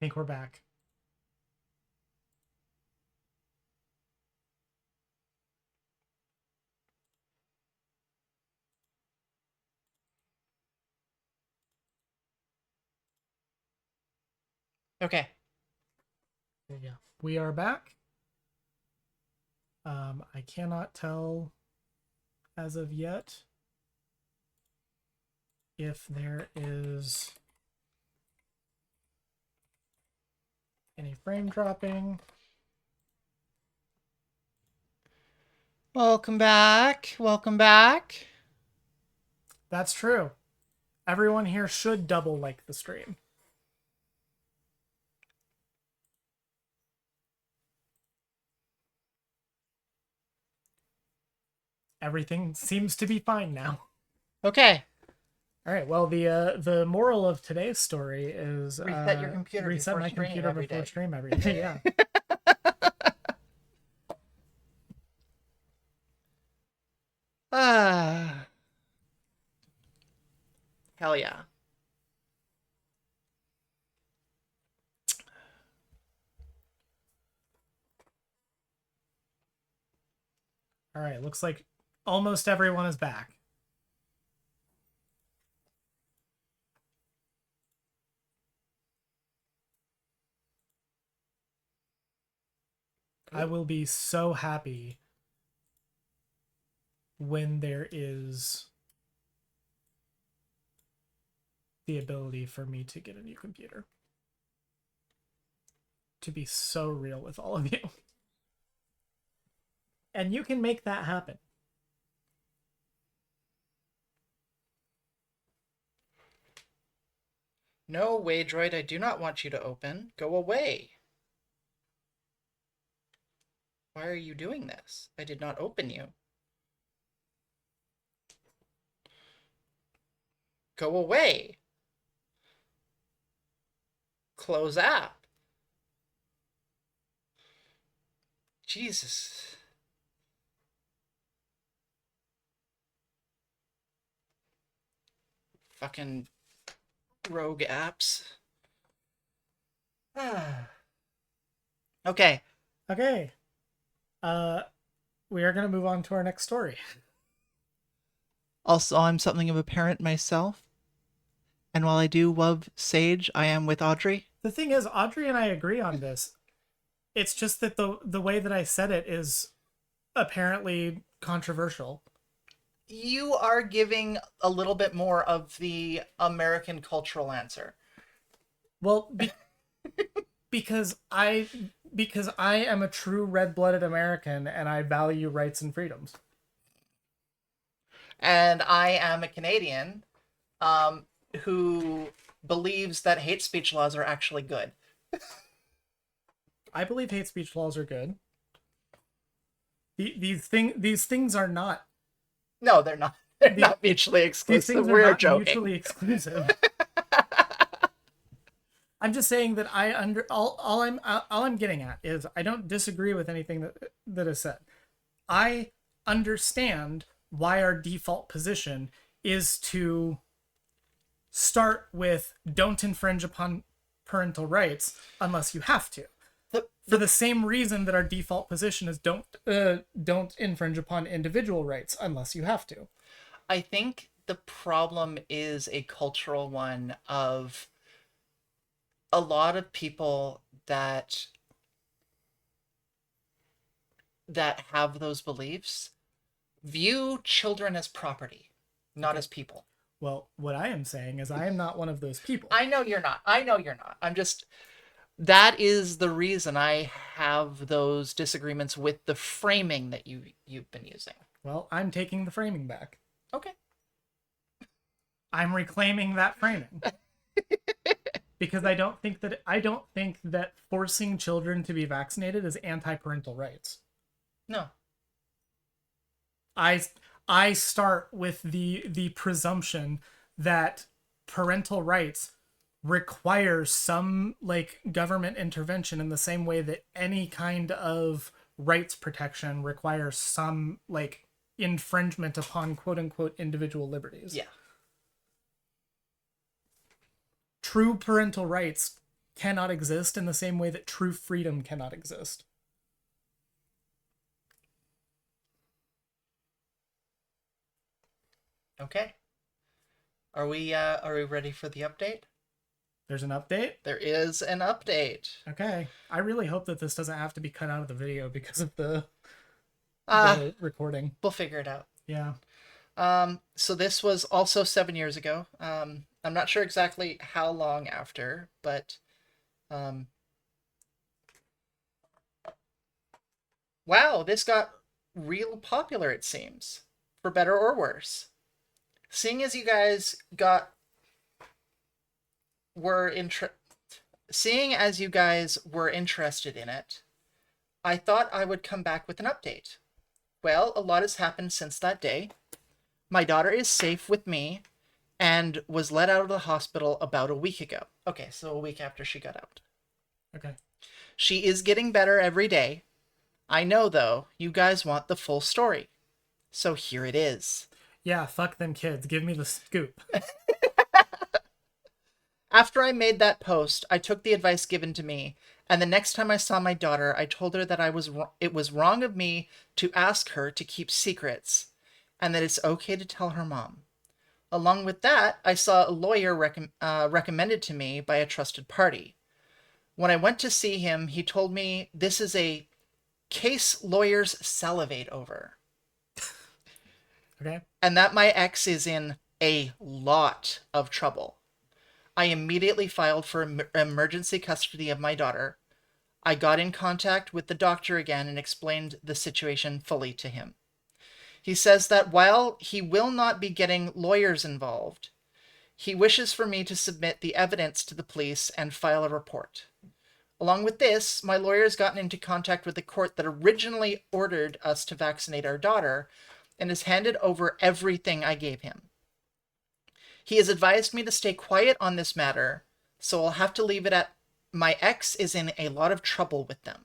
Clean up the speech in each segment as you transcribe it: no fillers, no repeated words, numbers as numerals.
think we're back. Okay. Yeah, we are back. I cannot tell as of yet if there is any frame dropping. Welcome back. Welcome back. That's true. Everyone here should double like the stream. Everything seems to be fine now. Okay. All right. Well, the moral of today's story is Reset your computer reset before my stream computer every before day. stream every day. Yeah. Ah. Hell yeah. All right. Looks like almost everyone is back. I will be so happy when there is the ability for me to get a new computer. To be so real with all of you. And you can make that happen. No way, droid. I do not want you to open. Go away. Why are you doing this? I did not open you. Go away. Close app. Jesus. Fucking rogue apps. Okay. Okay. We are going to move on to our next story. Also, I'm something of a parent myself. And while I do love Sage, I am with Audrey. The thing is, Audrey and I agree on this. It's just that the way that I said it is apparently controversial. You are giving a little bit more of the American cultural answer. Well, because I am a true red-blooded American and I value rights and freedoms. And I am a Canadian who believes that hate speech laws are actually good. I believe hate speech laws are good. These things are not. No, they're not. They're not mutually exclusive. These things are We're not joking. mutually exclusive. I'm just saying that all I'm getting at is I don't disagree with anything that is said. I understand why our default position is to start with don't infringe upon parental rights unless you have to. For the same reason that our default position is don't infringe upon individual rights unless you have to. I think the problem is a cultural one of a lot of people that have those beliefs view children as property, not as people. Well, what I am saying is I am not one of those people. I know you're not. I'm just, that is the reason I have those disagreements with the framing that you've been using. Well, I'm taking the framing back. Okay. I'm reclaiming that framing. Because I don't think that forcing children to be vaccinated is anti-parental rights. No. I start with the presumption that parental rights require some like government intervention in the same way that any kind of rights protection requires some like infringement upon quote unquote individual liberties. Yeah. True parental rights cannot exist in the same way that true freedom cannot exist. Okay. Are we ready for the update? There's an update. There is an update. Okay. I really hope that this doesn't have to be cut out of the video because of the Ah, recording. we'll figure it out. Yeah. So this was also 7 years ago. I'm not sure exactly how long after, but um, wow, this got real popular, it seems, for better or worse. Seeing as you guys got were inter- Seeing as you guys were interested in it, I thought I would come back with an update. Well, a lot has happened since that day. My daughter is safe with me and was let out of the hospital about a week ago. Okay, so a week after she got out. Okay. She is getting better every day. I know, though, you guys want the full story. So here it is. Yeah, fuck them kids. Give me the scoop. After I made that post, I took the advice given to me, and the next time I saw my daughter, I told her that it was wrong of me to ask her to keep secrets, and that it's okay to tell her mom. Along with that, I saw a lawyer recommended to me by a trusted party. When I went to see him, he told me this is a case lawyers salivate over, Okay. and that my ex is in a lot of trouble. I immediately filed for emergency custody of my daughter. I got in contact with the doctor again and explained the situation fully to him. He says that while he will not be getting lawyers involved, he wishes for me to submit the evidence to the police and file a report. Along with this, my lawyer has gotten into contact with the court that originally ordered us to vaccinate our daughter and has handed over everything I gave him. He has advised me to stay quiet on this matter, so I'll have to leave it at my ex is in a lot of trouble with them.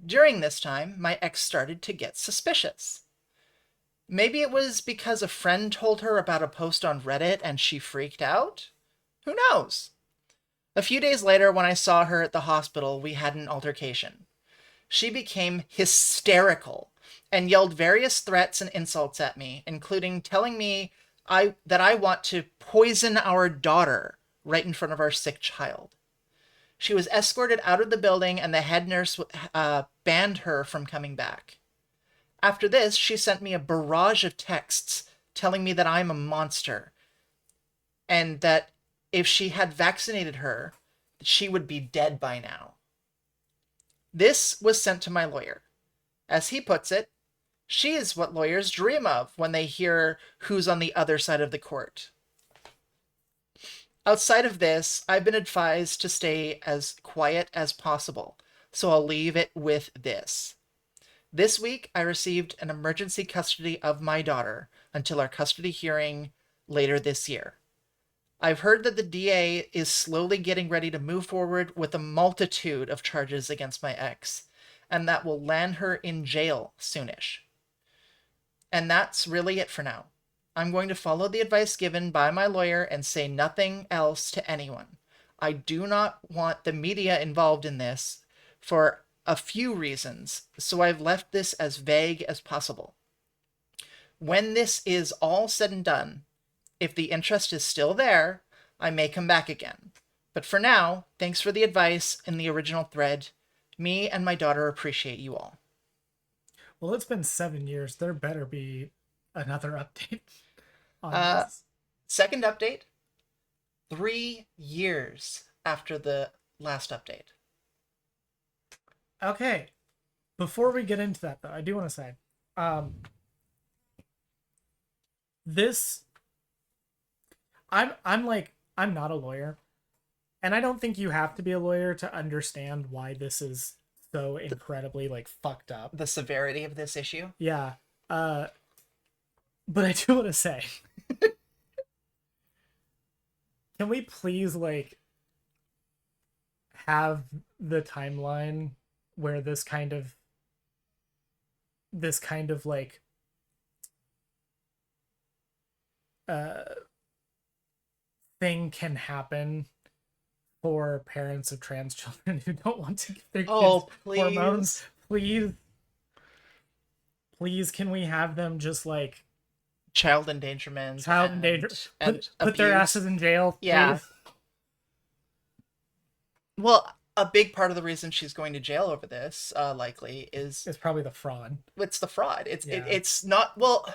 During this time, my ex started to get suspicious. Maybe it was because a friend told her about a post on Reddit and she freaked out? Who knows? A few days later, when I saw her at the hospital, we had an altercation. She became hysterical and yelled various threats and insults at me, including telling me that I want to poison our daughter right in front of our sick child. She was escorted out of the building, and the head nurse banned her from coming back. After this, she sent me a barrage of texts telling me that I'm a monster and that if she had vaccinated her, she would be dead by now. This was sent to my lawyer. As he puts it, she is what lawyers dream of when they hear who's on the other side of the court. Outside of this, I've been advised to stay as quiet as possible, so I'll leave it with this. This week, I received an emergency custody of my daughter until our custody hearing later this year. I've heard that the DA is slowly getting ready to move forward with a multitude of charges against my ex, and that will land her in jail soonish. And that's really it for now. I'm going to follow the advice given by my lawyer and say nothing else to anyone. I do not want the media involved in this for a few reasons, so I've left this as vague as possible. When this is all said and done, if the interest is still there, I may come back again. But for now, thanks for the advice in the original thread. Me and my daughter appreciate you all. Well, it's been 7 years. There better be another update on Uh, this. Second update, 3 years after the last update. Okay. Before we get into that, though, I do want to say, um, this, I'm not a lawyer, and I don't think you have to be a lawyer to understand why this is so incredibly like fucked up. The severity of this issue. Yeah. Uh, but I do want to say, can we please like have the timeline where this kind of like uh thing can happen for parents of trans children who don't want to give their kids Oh, hormones, please. please, please, can we have them just like Child endangerment child endanger, and put their abuse. asses in jail, Yeah. please? Well, a big part of the reason she's going to jail over this, likely, is It's probably the fraud. it's the fraud. Yeah, It's not, well,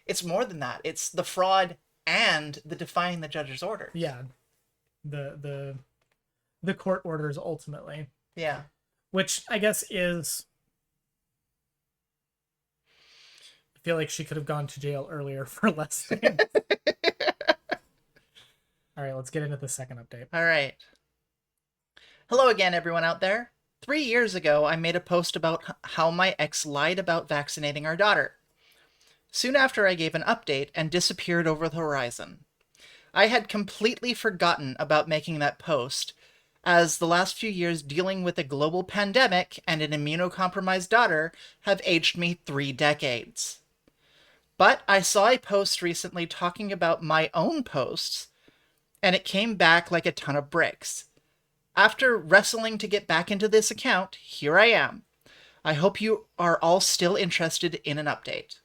it's more than that. It's the fraud and the defying the judge's orders. yeah. The the court orders ultimately, Yeah. which I guess is. I feel like she could have gone to jail earlier for less things. All right, let's get into the second update. All right. Hello again, everyone out there. 3 years ago, I made a post about how my ex lied about vaccinating our daughter. Soon after, I gave an update and disappeared over the horizon. I had completely forgotten about making that post, as the last few years dealing with a global pandemic and an immunocompromised daughter have aged me 3 decades. But I saw a post recently talking about my own posts, and it came back like a ton of bricks. After wrestling to get back into this account, here I am. I hope you are all still interested in an update.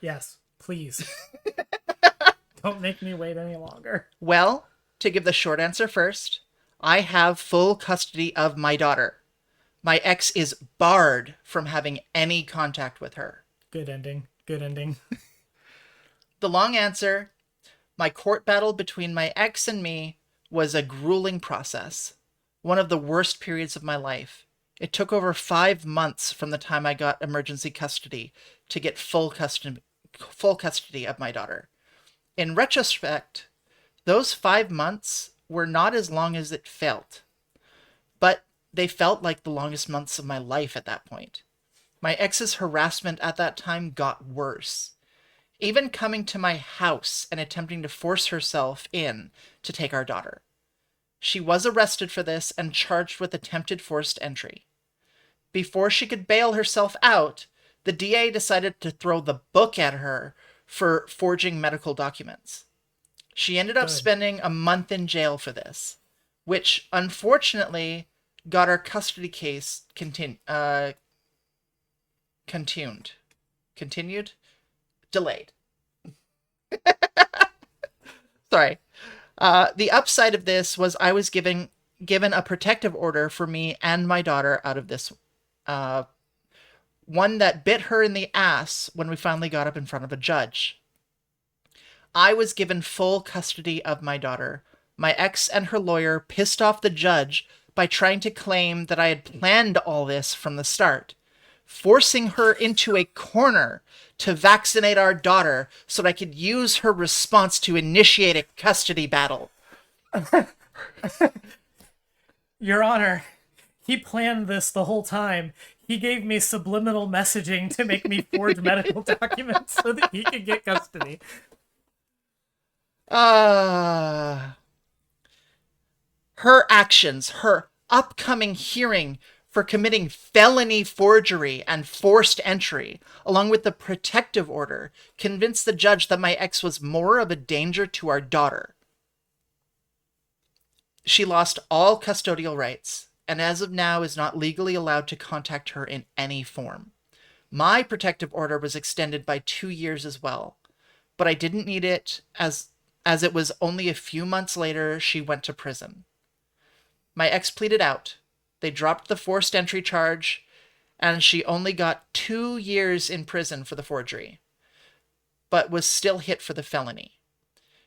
Yes, please. Don't make me wait any longer. Well, to give the short answer first, I have full custody of my daughter. My ex is barred from having any contact with her. Good ending. Good ending. The long answer, my court battle between my ex and me was a grueling process. One of the worst periods of my life. It took over 5 months from the time I got emergency custody to get full custody of my daughter. In retrospect, those 5 months were not as long as it felt, but they felt like the longest months of my life at that point. My ex's harassment at that time got worse, even coming to my house and attempting to force herself in to take our daughter. She was arrested for this and charged with attempted forced entry. Before she could bail herself out, the DA decided to throw the book at her for forging medical documents. She ended up Good. spending a month in jail for this, which unfortunately got our custody case continued, delayed. Sorry. The upside of this was I was given a protective order for me and my daughter out of this, one that bit her in the ass when we finally got up in front of a judge. I was given full custody of my daughter. My ex and her lawyer pissed off the judge by trying to claim that I had planned all this from the start, forcing her into a corner to vaccinate our daughter so that I could use her response to initiate a custody battle. Your Honor, he planned this the whole time. He gave me subliminal messaging to make me forge medical documents so that he could get custody. Her actions, her upcoming hearing for committing felony forgery and forced entry, along with the protective order, convinced the judge that my ex was more of a danger to our daughter. She lost all custodial rights, and as of now is not legally allowed to contact her in any form. My protective order was extended by 2 years as well, but I didn't need it as it was only a few months later she went to prison. My ex pleaded out. They dropped the forced entry charge, and she only got 2 years in prison for the forgery, but was still hit for the felony.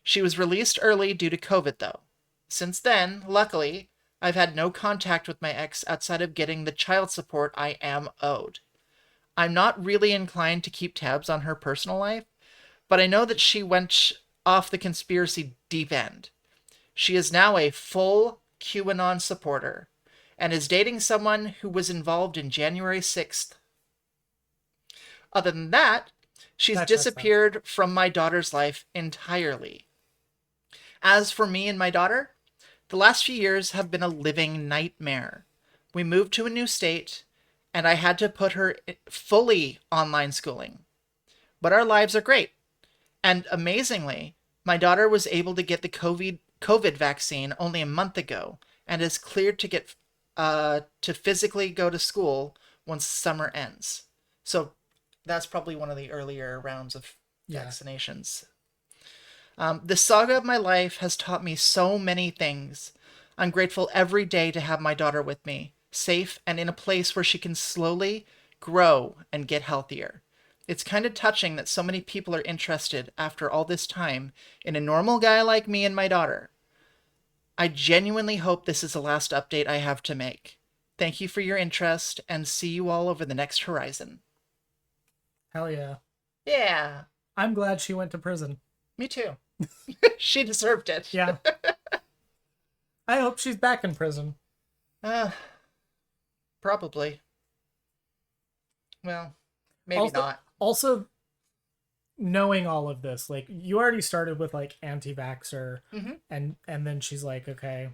She was released early due to COVID, though. Since then, luckily, I've had no contact with my ex outside of getting the child support I am owed. I'm not really inclined to keep tabs on her personal life, but I know that she went off the conspiracy deep end. She is now a full QAnon supporter and is dating someone who was involved in January 6th. Other than that, she's That checks out. disappeared from my daughter's life entirely. As for me and my daughter, the last few years have been a living nightmare. We moved to a new state, and I had to put her fully online schooling. But our lives are great. And amazingly, my daughter was able to get the COVID vaccine only a month ago and is cleared to get to physically go to school once summer ends. So that's probably one of the earlier rounds of Yeah. vaccinations. The saga of my life has taught me so many things. I'm grateful every day to have my daughter with me, safe and in a place where she can slowly grow and get healthier. It's kind of touching that so many people are interested after all this time in a normal guy like me and my daughter. I genuinely hope this is the last update I have to make. Thank you for your interest and see you all over the next horizon. Hell yeah. Yeah, I'm glad she went to prison. me too. She deserved it. Yeah. I hope she's back in prison. Uh, probably. Well, maybe Also, not. also knowing all of this, like you already started with like anti-vaxxer, Hmm. and then she's like, okay,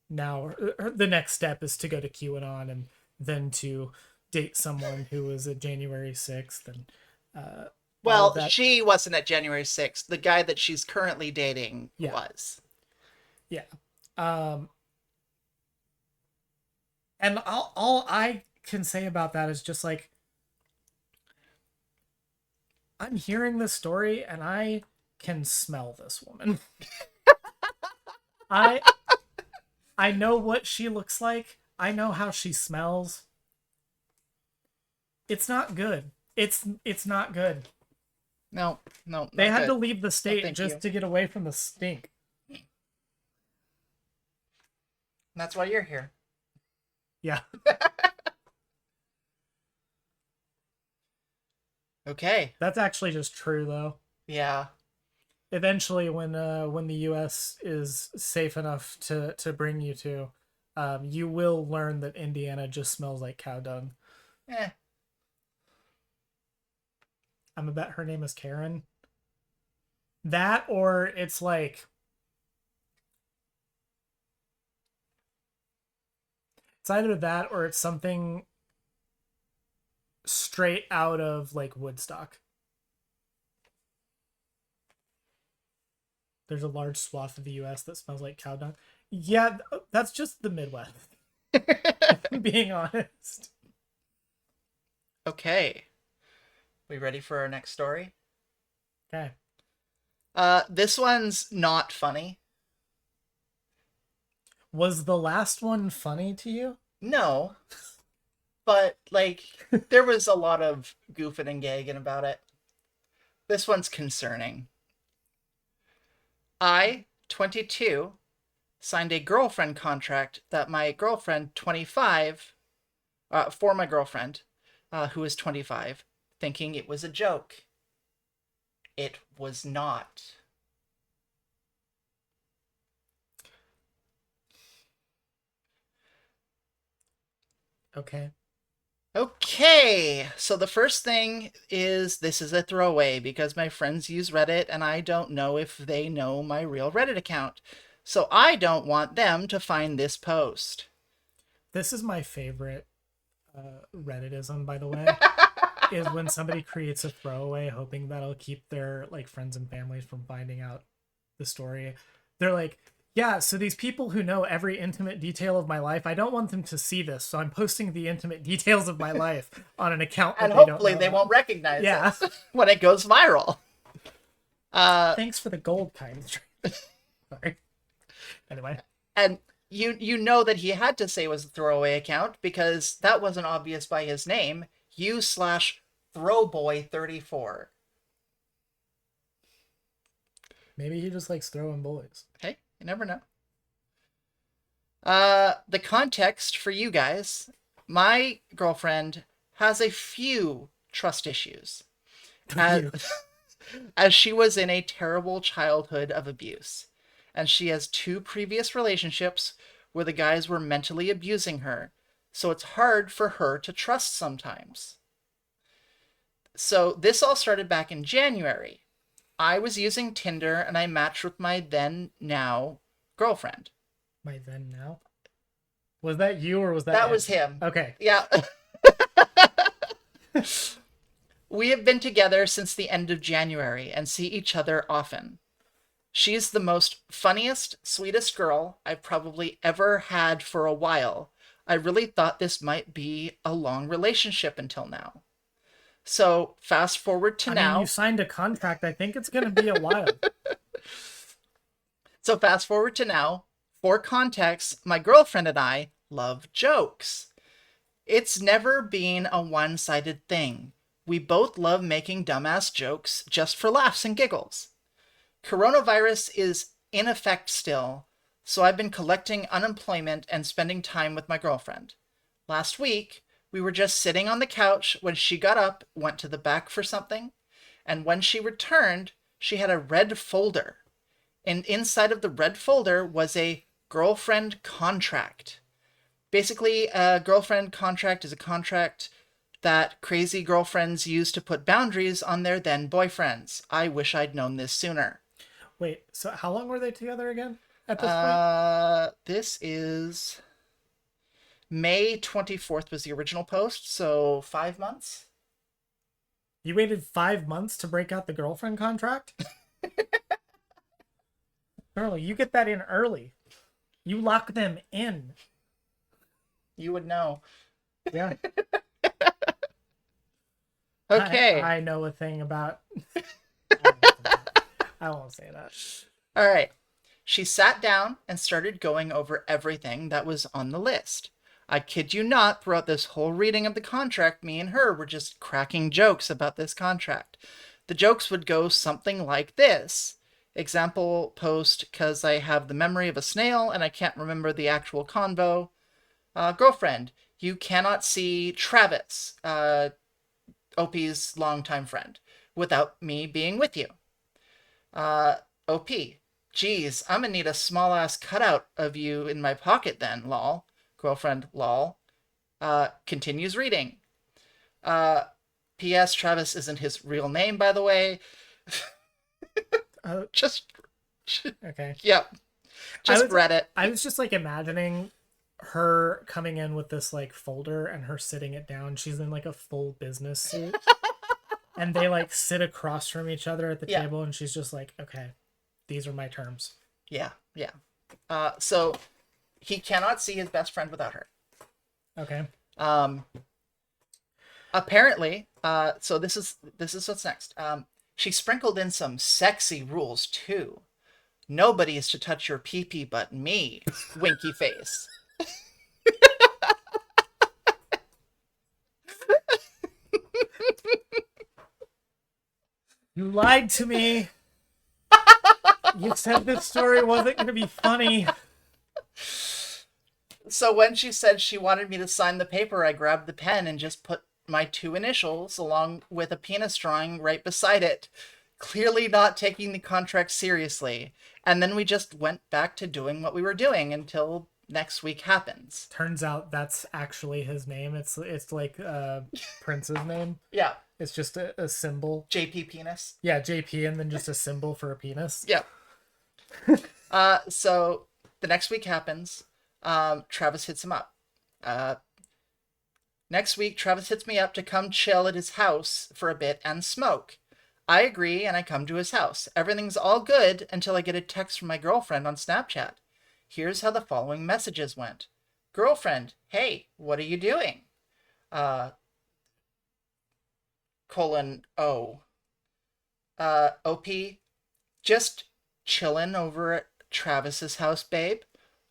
now the next step is to go to QAnon and then to date someone who was a January 6th and all of Well, that. she wasn't at January 6th. The guy that she's currently dating Yeah, was. yeah. Um, and all I can say about that is just like I'm hearing this story and I can smell this woman. I I know what she looks like. I know how she smells. It's not good. It's not good. No, no, They not had to good. leave the No, state thank just you. to get away from the stink. That's why you're here. Yeah. Okay. That's actually just true though. Yeah. Eventually when the US is safe enough to bring you to, you will learn that Indiana just smells like cow dung. Eh. I'm gonna bet her name is Karen. That or it's either that or it's something straight out of like Woodstock. There's a large swath of the US that smells like cow dung. Yeah, that's just the Midwest, if I'm being honest. Okay. We ready for our next story? Okay. This one's not funny. Was the last one funny to you? No, but like there was a lot of goofing and gagging about it. This one's concerning. I, 22, signed a girlfriend contract that my girlfriend, 25, for my girlfriend, who is 25, thinking it was a joke. It was not. Okay. Okay, so the first thing is this is a throwaway because my friends use Reddit and I don't know if they know my real Reddit account. So I don't want them to find this post. This is my favorite Redditism, by the way, is when somebody creates a throwaway hoping that'll keep their like friends and families from finding out the story. They're like, yeah, so these people who know every intimate detail of my life, I don't want them to see this, so I'm posting the intimate details of my life on an account that And they don't hopefully know they about. won't recognize Yeah. it when it goes viral. Thanks for the gold kind. Sorry. Anyway. And you know that he had to say it was a throwaway account because that wasn't obvious by his name. U/throwboy34. Maybe he just likes throwing boys. Hey, you never know. The context for you guys, my girlfriend has a few trust issues as, You. as she was in a terrible childhood of abuse. And she has two previous relationships where the guys were mentally abusing her. So it's hard for her to trust sometimes. So this all started back in January. I was using Tinder and I matched with my then now girlfriend. My then now. Was that you or was that That him? was him. Okay. Yeah. We have been together since the end of January and see each other often. She's the most funniest, sweetest girl I've probably ever had for a while. I really thought this might be a long relationship until now. So fast forward to I mean, you now. signed a contract. I think it's going to be a while. So fast forward to now. For context, my girlfriend and I love jokes. It's never been a one-sided thing. We both love making dumbass jokes just for laughs and giggles. Coronavirus is in effect still, so I've been collecting unemployment and spending time with my girlfriend. Last week, we were just sitting on the couch when she got up, went to the back for something, and when she returned, she had a red folder. And inside of the red folder was a girlfriend contract. Basically, a girlfriend contract is a contract that crazy girlfriends use to put boundaries on their then boyfriends. I wish I'd known this sooner. Wait, so how long were they together again at this point? This is May 24th was the original post, so 5 months. You waited 5 months to break out the girlfriend contract? Girl, you get that in early. You lock them in. You would know. Yeah. Okay. I know a thing about. I won't say that. All right. She sat down and started going over everything that was on the list. I kid you not, throughout this whole reading of the contract, me and her were just cracking jokes about this contract. The jokes would go something like this. Example post, because I have the memory of a snail and I can't remember the actual convo. Girlfriend, you cannot see Travis, OP's longtime friend, without me being with you. OP, geez, I'm gonna need a small ass cutout of you in my pocket then, lol. Girlfriend, lol. Continues reading. P.S. Travis isn't his real name, by the way. Just, Okay. yep. Just read it. I was just like imagining her coming in with this like folder and her sitting it down. She's in like a full business suit. And they like sit across from each other at the Yeah. table and she's just like, okay, these are my terms. Yeah, yeah. So he cannot see his best friend without her. Okay. Apparently, so this is what's next. She sprinkled in some sexy rules too. Nobody is to touch your pee-pee but me. Winky face. You lied to me. You said this story wasn't going to be funny. So when she said she wanted me to sign the paper, I grabbed the pen and just put my two initials along with a penis drawing right beside it, clearly not taking the contract seriously. And then we just went back to doing what we were doing until next week happens. Turns out that's actually his name. It's like Prince's name. Yeah. It's just a symbol. JP penis. Yeah, JP, and then just a symbol for a penis. Yeah. So the next week happens. Travis hits him up. Next week, Travis hits me up to come chill at his house for a bit and smoke. I agree, and I come to his house. Everything's all good until I get a text from my girlfriend on Snapchat. Here's how the following messages went. Girlfriend, hey, what are you doing? Colon O. OP, just chilling over at Travis's house, babe.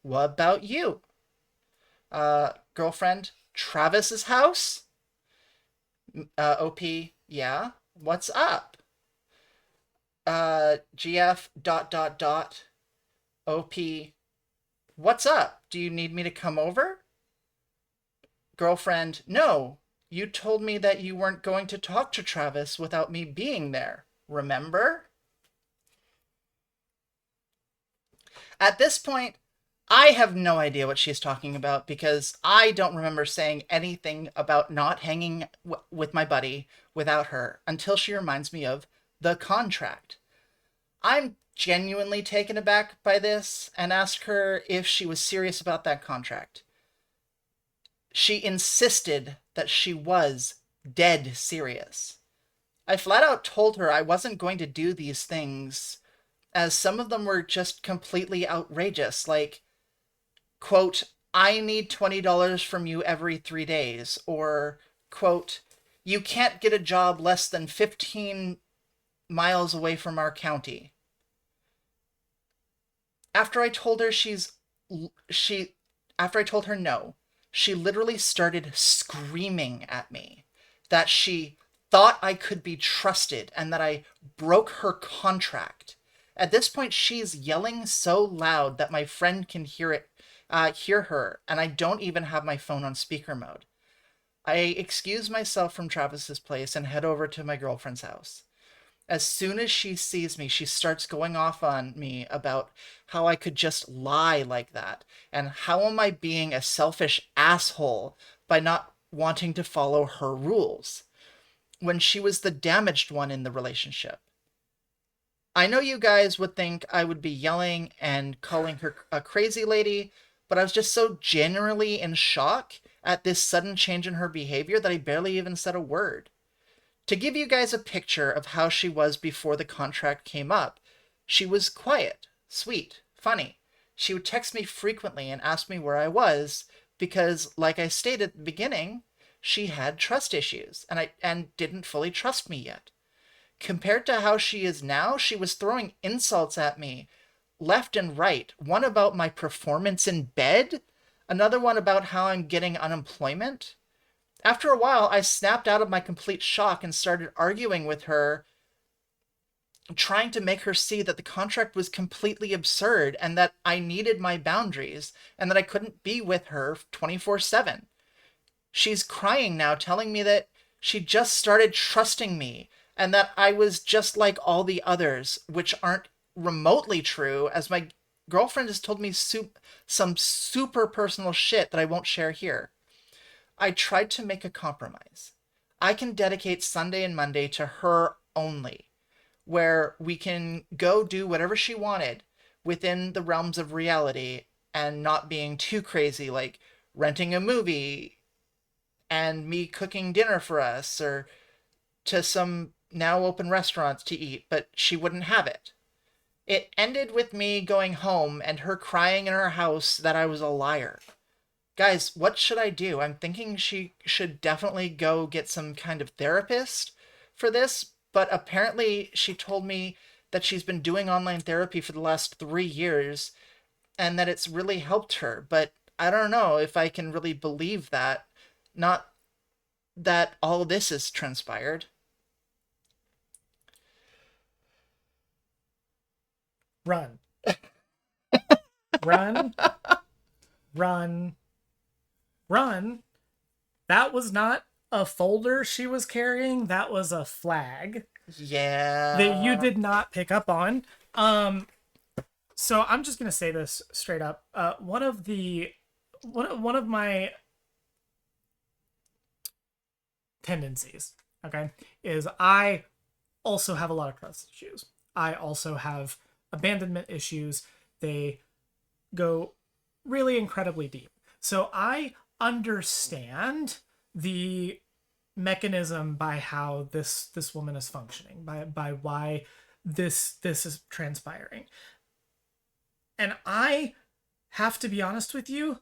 What about you? Girlfriend, Travis's house? OP, yeah. What's up? GF dot dot dot. OP, what's up? Do you need me to come over? Girlfriend, no. You told me that you weren't going to talk to Travis without me being there. Remember? At this point, I have no idea what she's talking about because I don't remember saying anything about not hanging with my buddy without her until she reminds me of the contract. I'm genuinely taken aback by this and asked her if she was serious about that contract. She insisted that she was dead serious. I flat out told her I wasn't going to do these things as some of them were just completely outrageous. Like, quote, I need $20 from you every 3 days, or, quote, you can't get a job less than 15 miles away from our county. After I told her she after I told her no, she literally started screaming at me that she thought I could be trusted and that I broke her contract. At this point, she's yelling so loud that my friend can hear her, and I don't even have my phone on speaker mode. I excuse myself from Travis's place and head over to my girlfriend's house. As soon as she sees me, she starts going off on me about how I could just lie like that, and how am I being a selfish asshole by not wanting to follow her rules when she was the damaged one in the relationship. I know you guys would think I would be yelling and calling her a crazy lady, but I was just so genuinely in shock at this sudden change in her behavior that I barely even said a word. To give you guys a picture of how she was before the contract came up, she was quiet, sweet, funny. She would text me frequently and ask me where I was because, like I stated at the beginning, she had trust issues and didn't fully trust me yet. Compared to how she is now, she was throwing insults at me left and right. One about my performance in bed, another one about how I'm getting unemployment. After a while, I snapped out of my complete shock and started arguing with her, trying to make her see that the contract was completely absurd and that I needed my boundaries and that I couldn't be with her 24/7. She's crying now, telling me that she just started trusting me and that I was just like all the others, which aren't remotely true, as my girlfriend has told me some super personal shit that I won't share here. I tried to make a compromise. I can dedicate Sunday and Monday to her only, where we can go do whatever she wanted within the realms of reality and not being too crazy, like renting a movie and me cooking dinner for us or to some now open restaurants to eat, but she wouldn't have it. It ended with me going home and her crying in her house that I was a liar. Guys, what should I do? I'm thinking she should definitely go get some kind of therapist for this, but apparently she told me that she's been doing online therapy for the last 3 years and that it's really helped her. But I don't know if I can really believe that. Not that all this has transpired. Run, run, run, run. That was not a folder she was carrying. That was a flag that you Yeah. did not pick up on. So I'm just gonna say this straight up. One of my tendencies, okay, is I also have a lot of trust issues. I also have abandonment issues. They go really incredibly deep. So I understand the mechanism by how this woman is functioning, by why this is transpiring. And I have to be honest with you,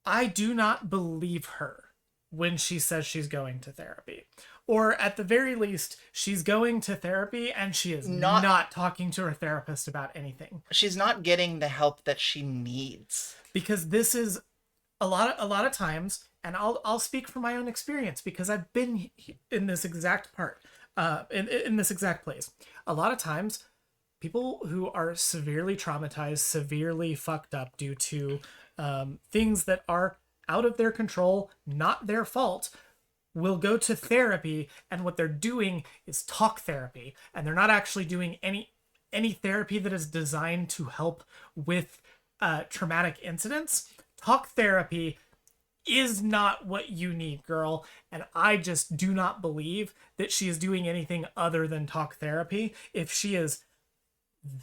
I do not believe her when she says she's going to therapy. Or at the very least, she's going to therapy and she is Not not talking to her therapist about anything. she's not getting the help that she needs. Because this is a lot of times, and I'll speak from my own experience because I've been in this exact part, in this exact place. A lot of times, people who are severely traumatized, severely fucked up due to things that are out of their control, not their fault, will go to therapy, and what they're doing is talk therapy, and they're not actually doing any therapy that is designed to help with traumatic incidents. Talk therapy is not what you need, girl. And I just do not believe that she is doing anything other than talk therapy. If she is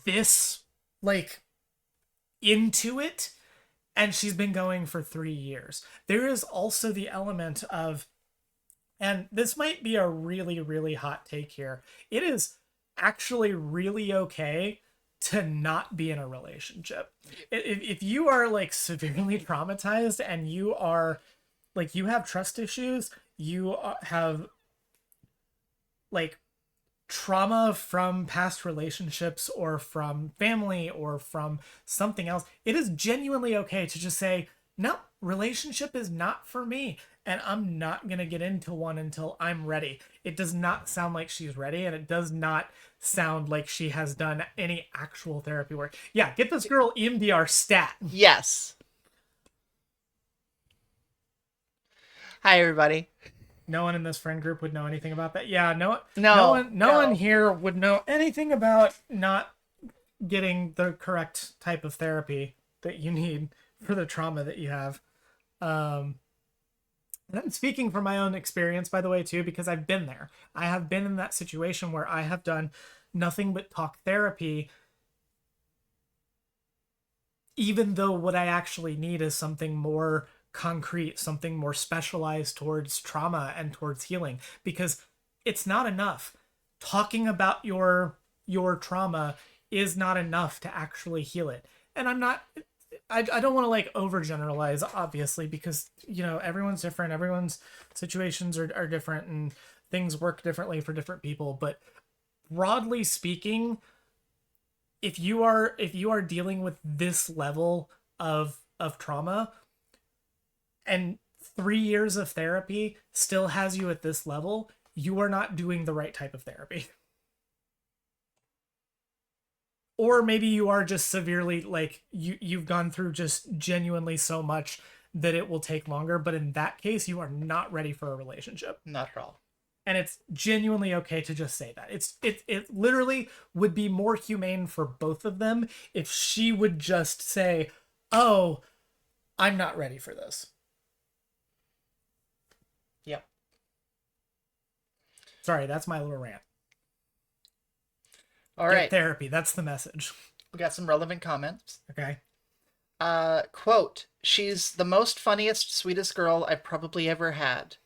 this, like, into it, and she's been going for 3 years, there is also the element of, and this might be a really, really hot take here, it is actually really okay to not be in a relationship. If you are like severely traumatized and you are like you have trust issues, you have like trauma from past relationships or from family or from something else, it is genuinely okay to just say, no, relationship is not for me. And I'm not going to get into one until I'm ready. It does not sound like she's ready. And it does not sound like she has done any actual therapy work. Yeah, get this girl EMDR stat. Yes. Hi, everybody. No one in this friend group would know anything about that. Yeah, no, No, no one here would know anything about not getting the correct type of therapy that you need for the trauma that you have. Um, and I'm speaking from my own experience, by the way, too, because I've been there. I have been in that situation where I have done nothing but talk therapy, even though what I actually need is something more concrete, something more specialized towards trauma and towards healing, because it's not enough. Talking about your trauma is not enough to actually heal it. And I don't want to like overgeneralize, obviously, because everyone's different, everyone's situations are different, and things work differently for different people. But broadly speaking, if you are dealing with this level of trauma, and 3 years of therapy still has you at this level, you are not doing the right type of therapy. Or maybe you are just severely like you've gone through just genuinely so much that it will take longer, but in that case you are not ready for a relationship. Not at all. And it's genuinely okay to just say that. It literally would be more humane for both of them if she would just say, "Oh, I'm not ready for this." Yep. Sorry, that's my little rant. All Get right. therapy. That's the message. We got some relevant comments. Okay. Quote, she's the most funniest, sweetest girl I've probably ever had.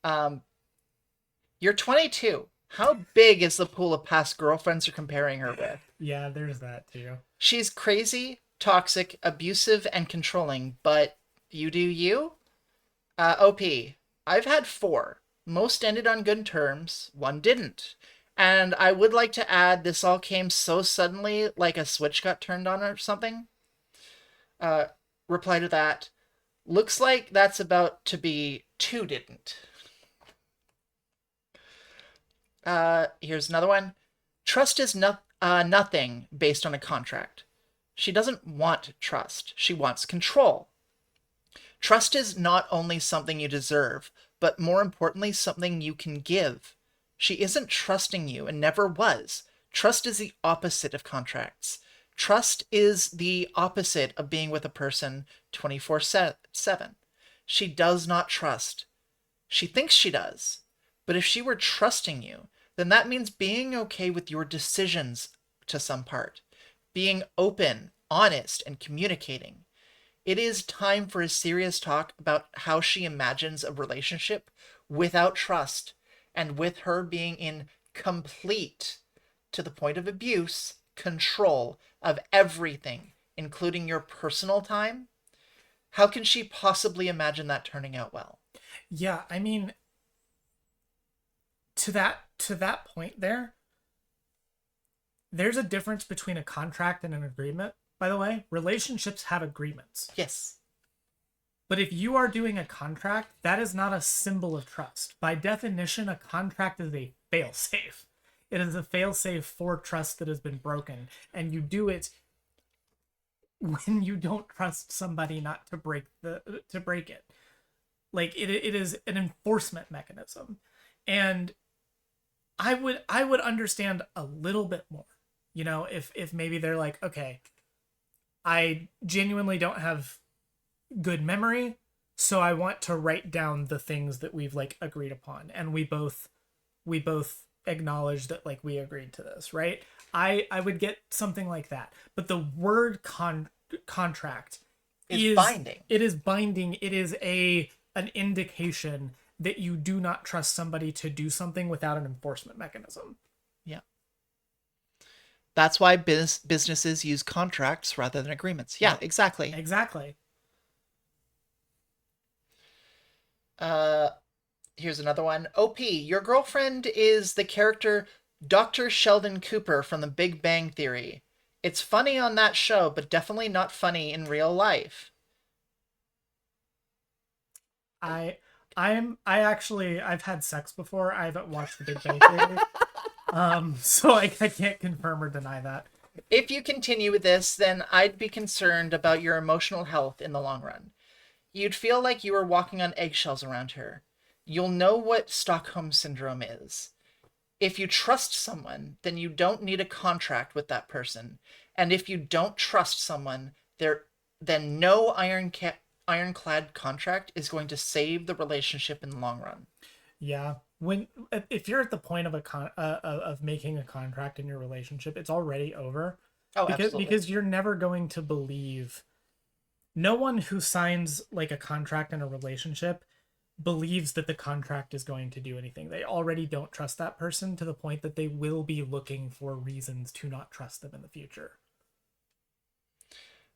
Um, you're 22. How big is the pool of past girlfriends you're comparing her with? Yeah, there's that too. She's crazy, toxic, abusive, and controlling, but you do you? OP, I've had 4. Most ended on good terms, one didn't. And I would like to add, this all came so suddenly, like a switch got turned on or something. Uh, reply to that, looks like that's about to be 2 didn't. Here's another one. Trust is nothing based on a contract. She doesn't want trust. She wants control. Trust is not only something you deserve, but more importantly, something you can give. She isn't trusting you and never was. Trust is the opposite of contracts. Trust is the opposite of being with a person 24/7. She does not trust. She thinks she does. But if she were trusting you, then that means being okay with your decisions to some part, being open, honest, and communicating. It is time for a serious talk about how she imagines a relationship without trust and with her being in complete, to the point of abuse, control of everything, including your personal time. How can she possibly imagine that turning out well? Yeah, I mean, to that point there's a difference between a contract and an agreement. By the way, relationships have agreements. Yes. But if you are doing a contract, that is not a symbol of trust. By definition, a contract is a failsafe. It is a failsafe for trust that has been broken, and you do it when you don't trust somebody not to break it. Like it is an enforcement mechanism. And I would understand a little bit more, if maybe they're like, okay, I genuinely don't have good memory, so I want to write down the things that we've like agreed upon, and we both acknowledge that like we agreed to this, right? I would get something like that. But the word contract It's is binding. it is binding. It is an indication that you do not trust somebody to do something without an enforcement mechanism. Yeah. That's why businesses use contracts rather than agreements. Yeah, Yep, exactly. exactly. Uh, Here's another one. OP, your girlfriend is the character Dr. Sheldon Cooper from The Big Bang Theory. It's funny on that show, but definitely not funny in real life. I I actually I've had sex before. I haven't watched The Big Bang Theory. So I can't confirm or deny that. If you continue with this, then I'd be concerned about your emotional health in the long run. You'd feel like you were walking on eggshells around her. You'll know what Stockholm Syndrome is. If you trust someone, then you don't need a contract with that person. And if you don't trust someone, then no ironclad contract is going to save the relationship in the long run. Yeah. When if you're at the point of of making a contract in your relationship, it's already over Oh, absolutely. because you're never going to believe. No one who signs like a contract in a relationship believes that the contract is going to do anything. They already don't trust that person to the point that they will be looking for reasons to not trust them in the future.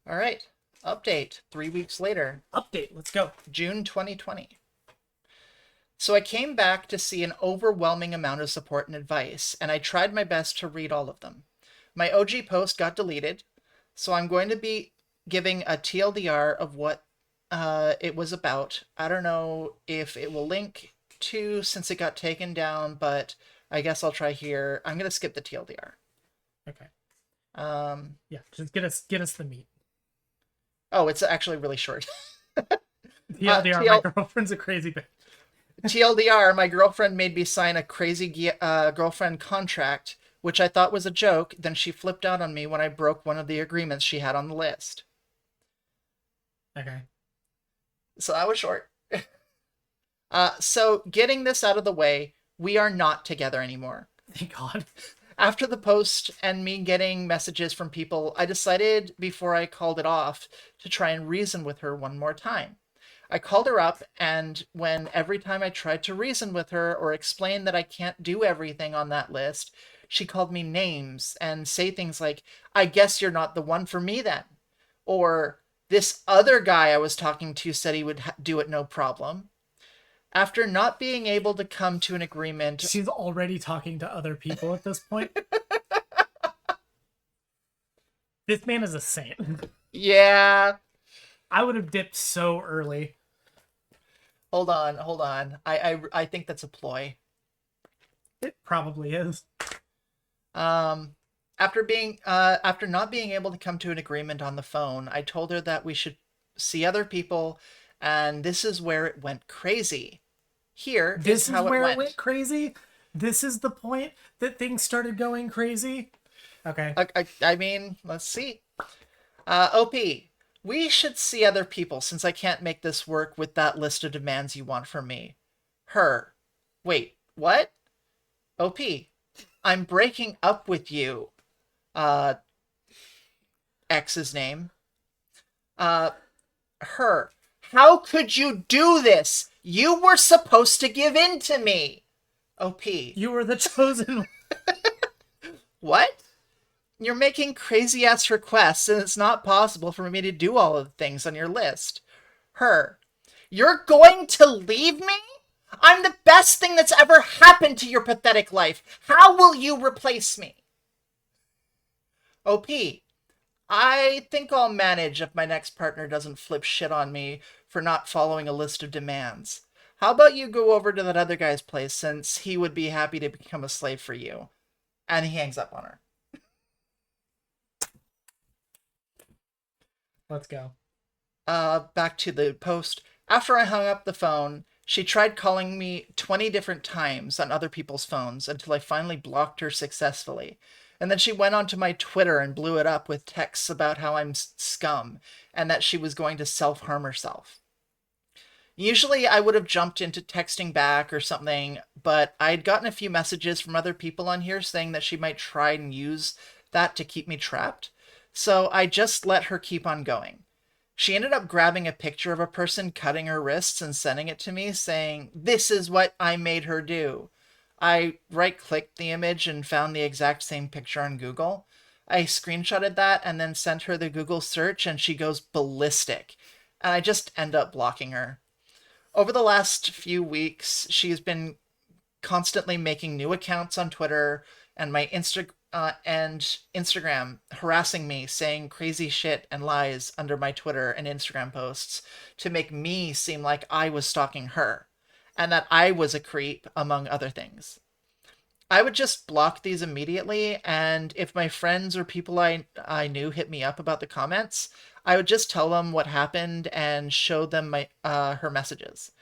All right. Update 3 weeks later, Update, let's go. June 2020. So I came back to see an overwhelming amount of support and advice, and I tried my best to read all of them. My OG post got deleted, so I'm going to be giving a TLDR of what it was about. I don't know if it will link to since it got taken down, but I guess I'll try here. I'm going to skip the TLDR. Okay. Um, Yeah, just get us the meat. oh, it's actually really short. TLDR, my girlfriend's a crazy bitch. TLDR, my girlfriend made me sign a crazy girlfriend contract, which I thought was a joke. Then she flipped out on me when I broke one of the agreements she had on the list. Okay. So that was short. So getting this out of the way, we are not together anymore. Thank God. After the post and me getting messages from people, I decided before I called it off to try and reason with her one more time. I called her up, and when every time I tried to reason with her or explain that I can't do everything on that list, she called me names and say things like, I guess you're not the one for me then. Or, this other guy I was talking to said he would do it no problem. After not being able to come to an agreement, She's already talking to other people at this point. This man is a saint. yeah, I would have dipped so early. hold on. I think that's a ploy. It probably is. Um, after not being able to come to an agreement on the phone, I told her that we should see other people, and this is where it went crazy. Here is This is how it where it went went. crazy. This is the point that things started going crazy. Okay. I mean, let's see. OP, we should see other people since I can't make this work with that list of demands you want from me. Her. Wait, what? OP, I'm breaking up with you. Uh, X's name. Uh, her. How could you do this? You were supposed to give in to me. OP. You were the chosen. What? You're making crazy ass requests, and it's not possible for me to do all of the things on your list. Her. You're going to leave me? I'm the best thing that's ever happened to your pathetic life. How will you replace me? OP. I think I'll manage if my next partner doesn't flip shit on me for not following a list of demands. How about you go over to that other guy's place since he would be happy to become a slave for you? And he hangs up on her. Let's go. Back to the post. After I hung up the phone, she tried calling me 20 different times on other people's phones until I finally blocked her successfully. And then she went onto my Twitter and blew it up with texts about how I'm scum and that she was going to self harm herself. Usually I would have jumped into texting back or something, but I'd gotten a few messages from other people on here saying that she might try and use that to keep me trapped. So I just let her keep on going. She ended up grabbing a picture of a person cutting her wrists and sending it to me, saying, This is what I made her do. I right clicked the image and found the exact same picture on Google. I screenshotted that and then sent her the Google search, and she goes ballistic. And I just end up blocking her. Over the last few weeks, she's been constantly making new accounts on Twitter and my Instagram, harassing me, saying crazy shit and lies under my Twitter and Instagram posts to make me seem like I was stalking her and that I was a creep, among other things. I would just block these immediately, and if my friends or people I knew hit me up about the comments, I would just tell them what happened and show them my her messages.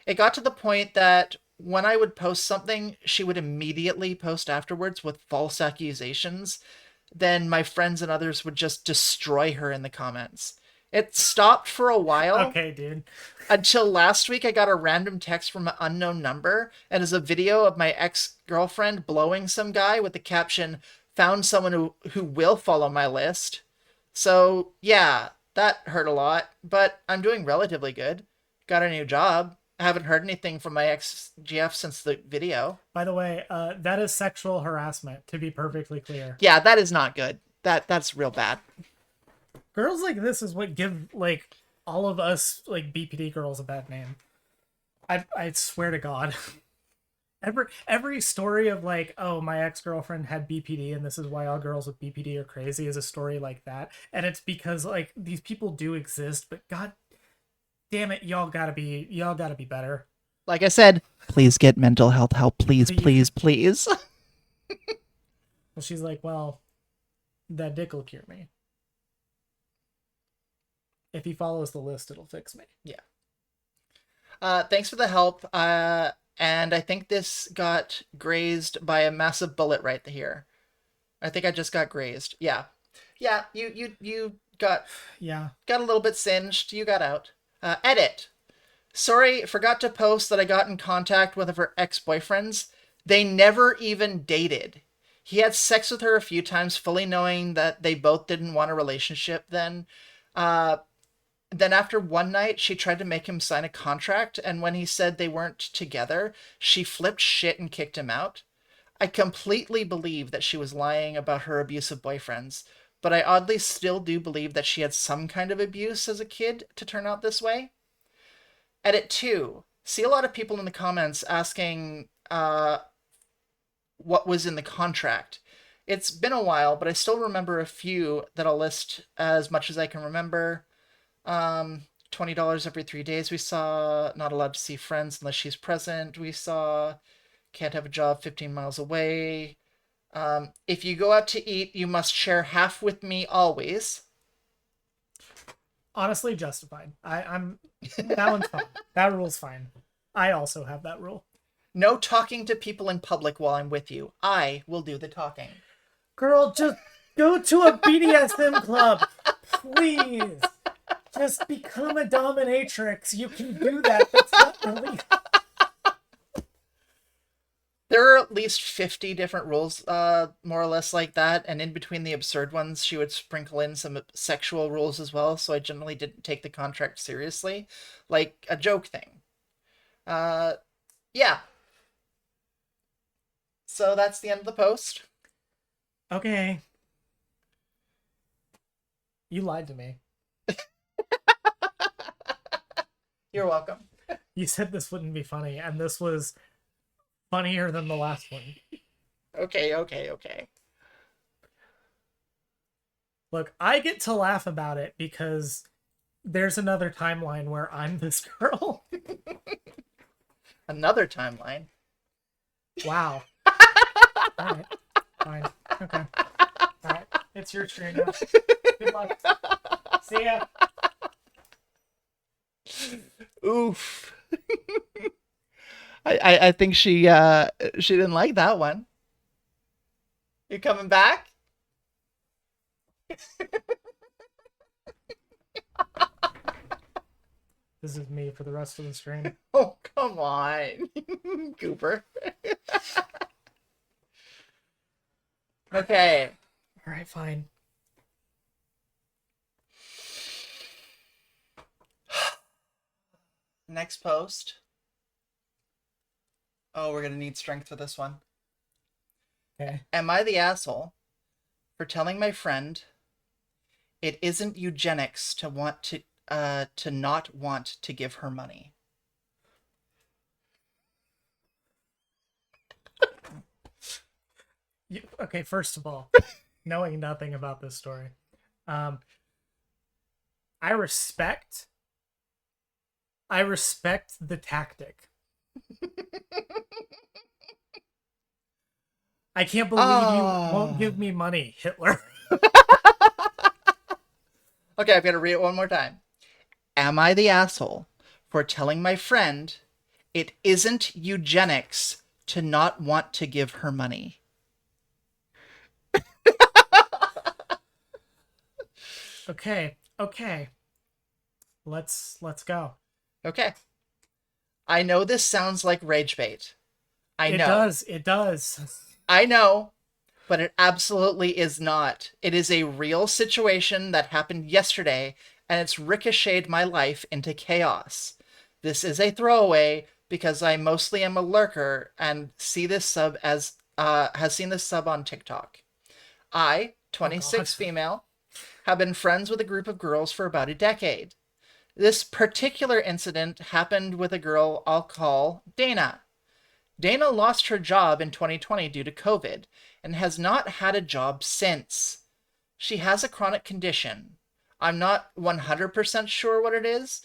It got to the point that when I would post something, she would immediately post afterwards with false accusations. Then my friends and others would just destroy her in the comments. It stopped for a while Okay, dude. until last week. I got a random text from an unknown number, and it's a video of my ex-girlfriend blowing some guy with the caption, "Found someone who will follow my list." So, yeah, that hurt a lot, but I'm doing relatively good. Got a new job. I haven't heard anything from my ex-GF since the video. By the way, that is sexual harassment, to be perfectly clear. Yeah, that is not good. That's real bad. Girls like this is what give like all of us like BPD girls a bad name. I swear to God. Every story of like, oh, my ex-girlfriend had BPD and this is why all girls with BPD are crazy is a story like that. And it's because like these people do exist, but God damn it, y'all gotta be better. Like I said, please get mental health help. Please, Please. please, please. Well, she's like, well, that dick will cure me. If he follows the list, it'll fix me. Yeah. Thanks for the help. And I think this got grazed by a massive bullet right here. I think I just got grazed. Yeah. Yeah, you got Yeah. a little bit singed. You got out. Edit. Sorry, forgot to post that I got in contact with one of her ex-boyfriends. They never even dated. He had sex with her a few times, fully knowing that they both didn't want a relationship then. Then after one night, she tried to make him sign a contract, and when he said they weren't together, she flipped shit and kicked him out. I completely believe that she was lying about her abusive boyfriends, but I oddly still do believe that she had some kind of abuse as a kid to turn out this way. Edit 2. See a lot of people in the comments asking what was in the contract. It's been a while, but I still remember a few that I'll list as much as I can remember. $20 every 3 days. We saw not allowed to see friends unless she's present. We saw can't have a job 15 miles away. If you go out to eat, you must share half with me always. Honestly, justified. I'm that one's fine. That rule's fine. I also have that rule. No talking to people in public while I'm with you. I will do the talking. Girl, just go to a BDSM club, please. Just become a dominatrix. You can do that. That's not really. There are at least 50 different rules, more or less like that, and in between the absurd ones, she would sprinkle in some sexual rules as well, so I generally didn't take the contract seriously, like a joke thing. Yeah. So that's the end of the post. Okay. You lied to me. You're welcome. You said this wouldn't be funny, and this was funnier than the last one. Okay. Look, I get to laugh about it because there's another timeline where I'm this girl. Another timeline. Wow. All right. Fine. Okay. All right. It's your turn now. Good luck. See ya. Oof. I think she didn't like that one. You coming back? This is me for the rest of the stream. Oh, come on. Cooper. Okay. All right, fine. Next post. Oh, we're gonna need strength for this one. Okay. Am I the asshole for telling my friend it isn't eugenics to not want to give her money. Okay, first of all, knowing nothing about this story, um, I respect I respect the tactic. I can't believe you won't Oh. give me money, Hitler. Okay, I've got to read it one more time. Am I the asshole for telling my friend it isn't eugenics to not want to give her money? Okay, okay. Let's go. Okay. I know this sounds like rage bait. I It know. does. It does. I know, but it absolutely is not. It is a real situation that happened yesterday, and it's ricocheted my life into chaos. This is a throwaway because I mostly am a lurker and see this sub as has seen this sub on TikTok. I, Oh God. 26 female, have been friends with a group of girls for about a decade. This particular incident happened with a girl I'll call Dana. Dana lost her job in 2020 due to COVID and has not had a job since. She has a chronic condition. I'm not 100% sure what it is,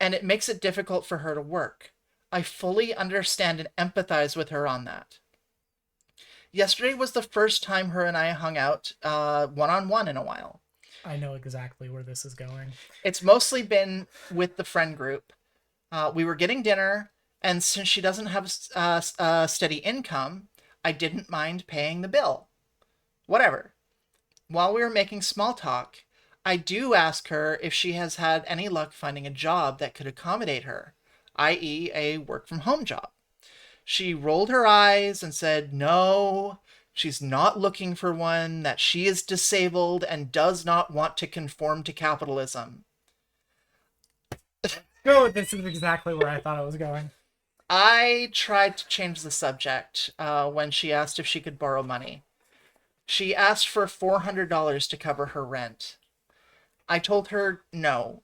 and it makes it difficult for her to work. I fully understand and empathize with her on that. Yesterday was the first time her and I hung out one on one in a while. I know exactly where this is going. It's mostly been with the friend group. We were getting dinner, and since she doesn't have a steady income, I didn't mind paying the bill. Whatever. While we were making small talk, I do ask her if she has had any luck finding a job that could accommodate her, i.e., a work from home job. She rolled her eyes and said no, she's not looking for one, that she is disabled and does not want to conform to capitalism. No, this is exactly where I thought it was going. I tried to change the subject when she asked if she could borrow money. She asked for $400 to cover her rent. I told her no.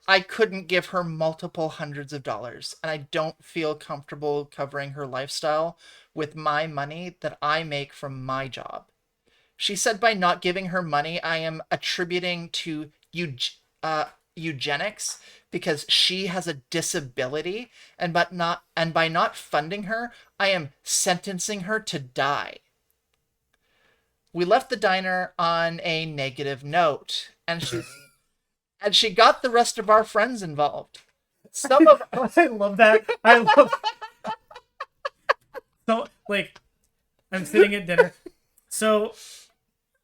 I couldn't give her multiple hundreds of dollars, and I don't feel comfortable covering her lifestyle with my money that I make from my job. She said by not giving her money, I am attributing to eugenics because she has a disability, and by not funding her, I am sentencing her to die. We left the diner on a negative note, and she got the rest of our friends involved. Some of I love that. I love so like I'm sitting at dinner. So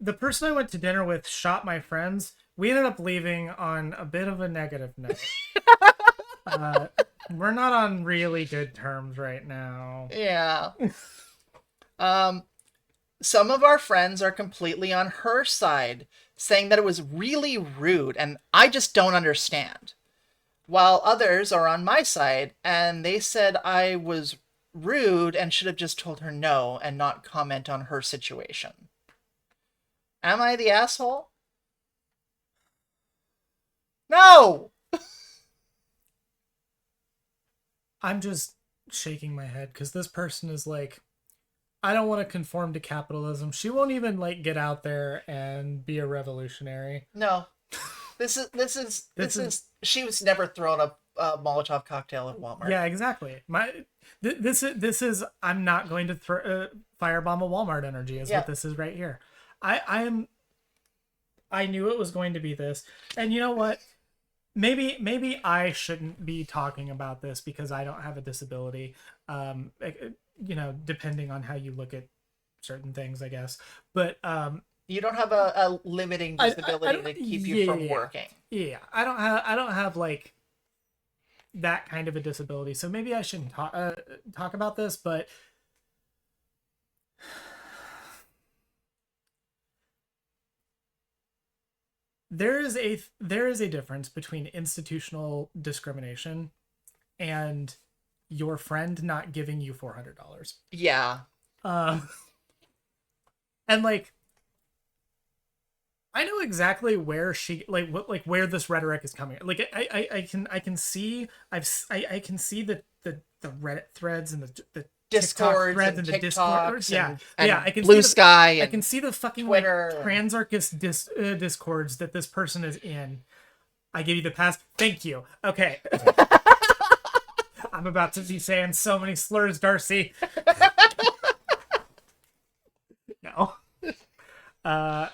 the person I went to dinner with shot my friends. We ended up leaving on a bit of a negative note. Uh, we're not on really good terms right now. yeah. Um some of our friends are completely on her side, saying that it was really rude and I just don't understand. While others are on my side and they said I was rude and should have just told her no and not comment on her situation. Am I the asshole? No! I'm just shaking my head because this person is like, I don't want to conform to capitalism. She won't even like get out there and be a revolutionary. No. This This is is she was never thrown a Molotov cocktail at Walmart. yeah, exactly. This is I'm not going to firebomb a Walmart energy is Yeah. what this is right here. I knew it was going to be this, and you know what? Maybe I shouldn't be talking about this because I don't have a disability. Depending on how you look at certain things, I guess. But You don't have a limiting I disability don't. to keep you from Yeah, working. yeah. I don't have like that kind of a disability, so maybe I shouldn't talk about this. But there is a difference between institutional discrimination and your friend not giving you $400. Yeah. Um, and like I know exactly where she like what like where this rhetoric is coming. Like I can see I can see the Reddit threads and the TikTok Discords threads and and the Discord. TikToks Yeah, yeah. and Blue Sky I can and see the fucking like Twitter and transanarchist discords that this person is in. I give you the pass. Thank you. Okay. I'm about to be saying so many slurs, Darcy. No. Uh,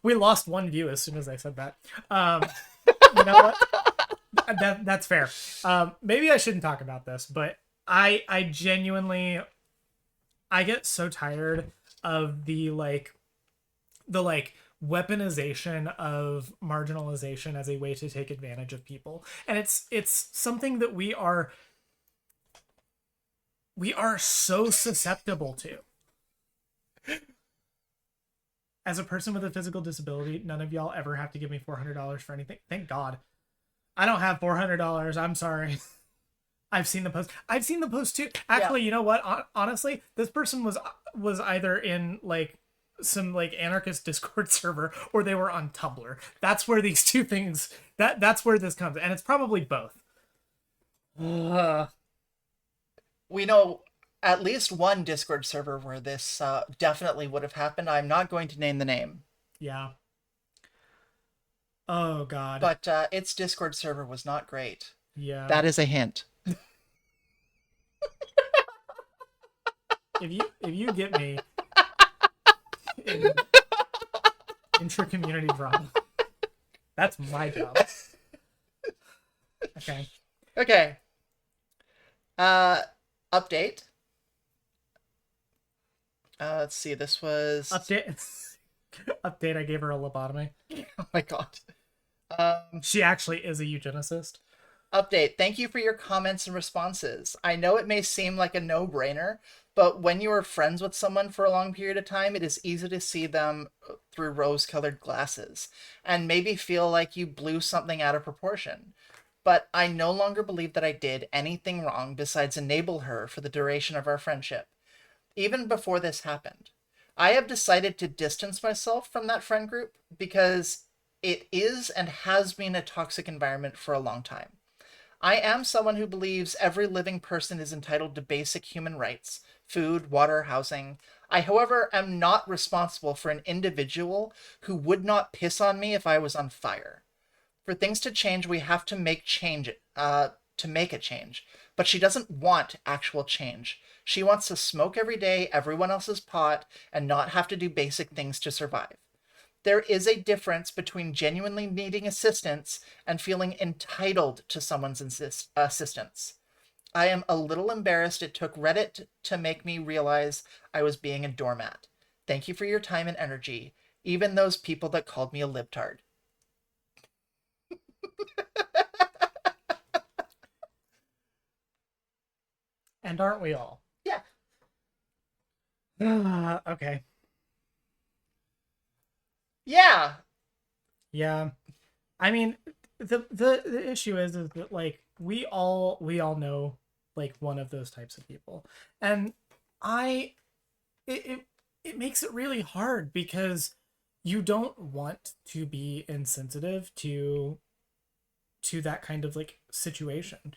we lost one view as soon as I said that. You know what? That's fair. Maybe I shouldn't talk about this, but I genuinely I get so tired of the weaponization of marginalization as a way to take advantage of people, and it's something that we are so susceptible to. As a person with a physical disability, none of y'all ever have to give me $400 for anything. Thank God. I don't have $400. I'm sorry. I've seen the post. I've seen the post too. yeah. Actually, you know what? Honestly, this person was either in like some like anarchist Discord server or they were on Tumblr. That's where these two things that's where this comes, and it's probably both. We know at least one Discord server where this definitely would have happened. I'm not going to name the name, Yeah. Oh God. but its Discord server was not great. Yeah. That is a hint. If you get me in intra-community drama, that's my job. Okay. Okay. Update. Let's see. This was. Update. I gave her a lobotomy. Oh my god. She actually is a eugenicist. Update. Thank you for your comments and responses. I know it may seem like a no-brainer, but when you are friends with someone for a long period of time, it is easy to see them through rose-colored glasses and maybe feel like you blew something out of proportion. But I no longer believe that I did anything wrong besides enable her for the duration of our friendship. Even before this happened, I have decided to distance myself from that friend group because it is and has been a toxic environment for a long time. I am someone who believes every living person is entitled to basic human rights: food, water, housing. I, however, am not responsible for an individual who would not piss on me if I was on fire. For things to change, we have to make a change. But she doesn't want actual change. She wants to smoke every day, everyone else's pot, and not have to do basic things to survive. There is a difference between genuinely needing assistance and feeling entitled to someone's assistance. I am a little embarrassed it took Reddit to make me realize I was being a doormat. Thank you for your time and energy, even those people that called me a libtard. And aren't we all? Yeah. Okay. Yeah. Yeah. I mean, the issue is that like we all know like one of those types of people, and I it makes it really hard because you don't want to be insensitive to that kind of like situation,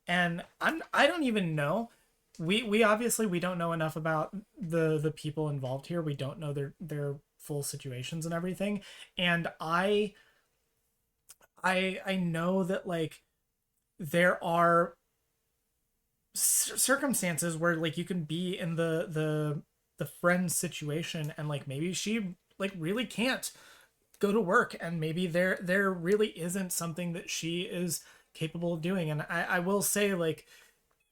and I don't even know. We obviously we don't know enough about the people involved here. We don't know their full situations and everything, and I know that like there are circumstances where like you can be in the friend situation and like maybe she like really can't go to work, and maybe there really isn't something that she is capable of doing. And I will say, like,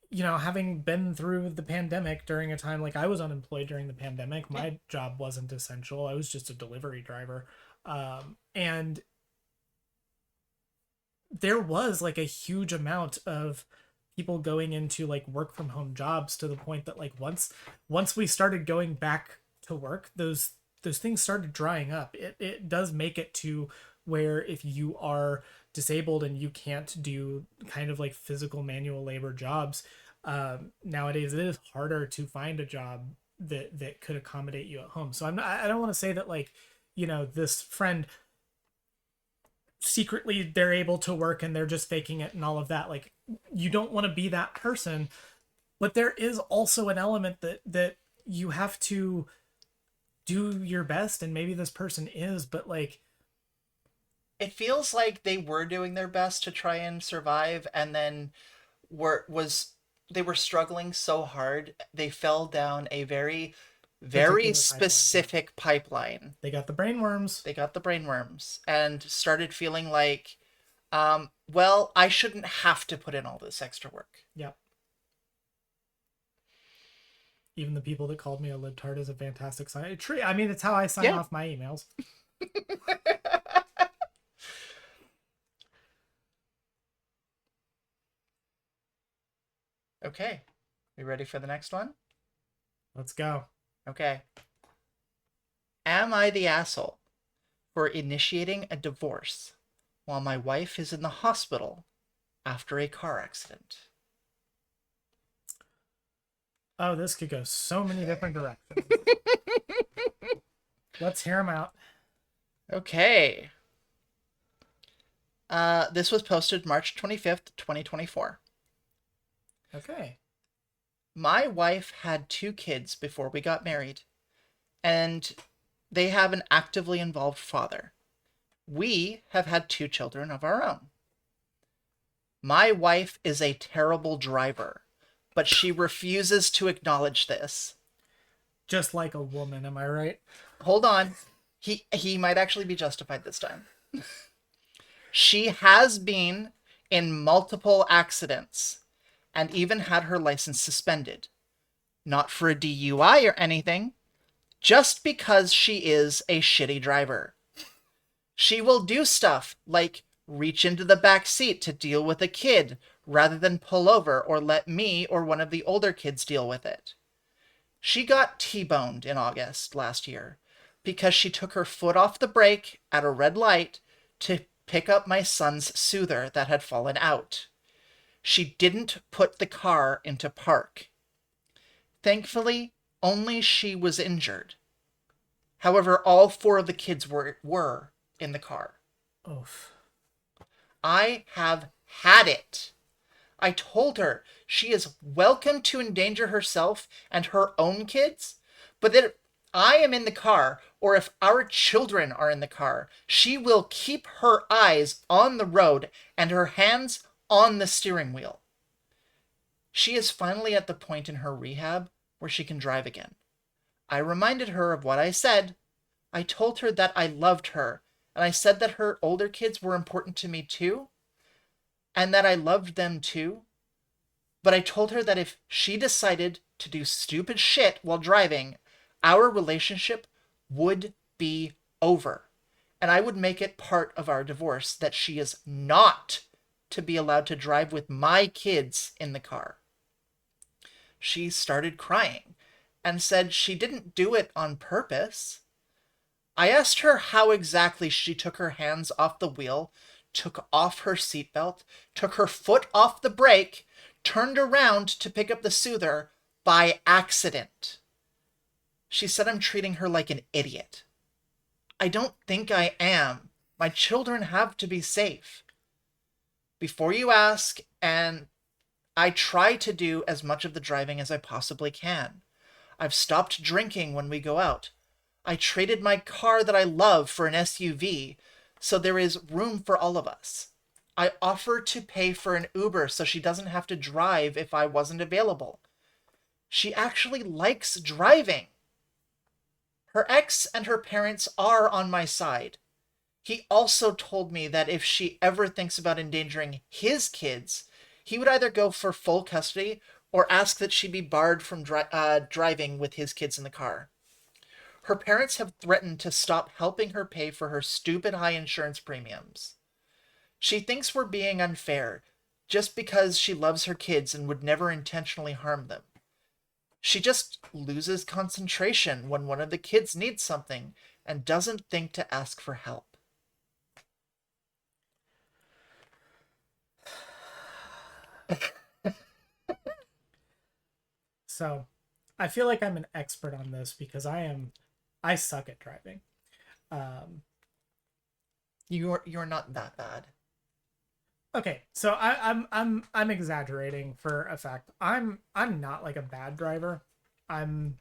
you know, having been through the pandemic during a time like I was unemployed during the pandemic, my job wasn't essential. I was just a delivery driver. And there was like a huge amount of people going into like work from home jobs, to the point that like once we started going back to work, those things started drying up. It does make it to where if you are disabled and you can't do kind of like physical manual labor jobs, nowadays it is harder to find a job that could accommodate you at home. So I don't want to say that like this friend secretly they're able to work and they're just faking it and all of that. Like, you don't want to be that person, but there is also an element that you have to do your best, and maybe this person is, but like, It feels like they were doing their best to try and survive, and then were was they were struggling so hard they fell down a very, very particular pipeline. Yeah, specific pipeline. they got the brain worms. They got the brainworms and started feeling like, well, I shouldn't have to put in all this extra work. Yeah, even the people that called me a libtard is a fantastic sign. I mean, it's how I sign Yeah. off my emails. Okay. We ready for the next one? Let's go. Okay. Am I the asshole for initiating a divorce while my wife is in the hospital after a car accident? Oh, this could go so many different directions. Let's hear them out. Okay. This was posted March 25th, 2024. Okay. My wife had 2 kids before we got married, and they have an actively involved father. We have had 2 children of our own. My wife is a terrible driver, but she refuses to acknowledge this. Just like a woman, am I right? Hold on. He might actually be justified this time. She has been in multiple accidents and even had her license suspended. Not for a DUI or anything, just because she is a shitty driver. She will do stuff like reach into the back seat to deal with a kid rather than pull over or let me or one of the older kids deal with it. She got T-boned in August last year because she took her foot off the brake at a red light to pick up my son's soother that had fallen out. She didn't put the car into park. Thankfully, only she was injured. However, all 4 of the kids were in the car. Oof. I have had it. I told her she is welcome to endanger herself and her own kids, but that if I am in the car or if our children are in the car, she will keep her eyes on the road and her hands on the steering wheel. She is finally at the point in her rehab where she can drive again. I reminded her of what I said. I told her that I loved her, and I said that her older kids were important to me too, and that I loved them too. But I told her that if she decided to do stupid shit while driving, our relationship would be over. And I would make it part of our divorce that she is not to be allowed to drive with my kids in the car. She started crying and said she didn't do it on purpose. I asked her how exactly she took her hands off the wheel, took off her seatbelt, took her foot off the brake, turned around to pick up the soother by accident. She said I'm treating her like an idiot. I don't think I am. My children have to be safe. Before you ask, and I try to do as much of the driving as I possibly can. I've stopped drinking when we go out. I traded my car that I love for an SUV, so there is room for all of us. I offer to pay for an Uber so she doesn't have to drive if I wasn't available. She actually likes driving. Her ex and her parents are on my side. He also told me that if she ever thinks about endangering his kids, he would either go for full custody or ask that she be barred from driving with his kids in the car. Her parents have threatened to stop helping her pay for her stupid high insurance premiums. She thinks we're being unfair just because she loves her kids and would never intentionally harm them. She just loses concentration when one of the kids needs something and doesn't think to ask for help. So, I feel like I'm an expert on this because I suck at driving. You're not that bad. Okay, so I'm exaggerating for effect. I'm not like a bad driver. I'm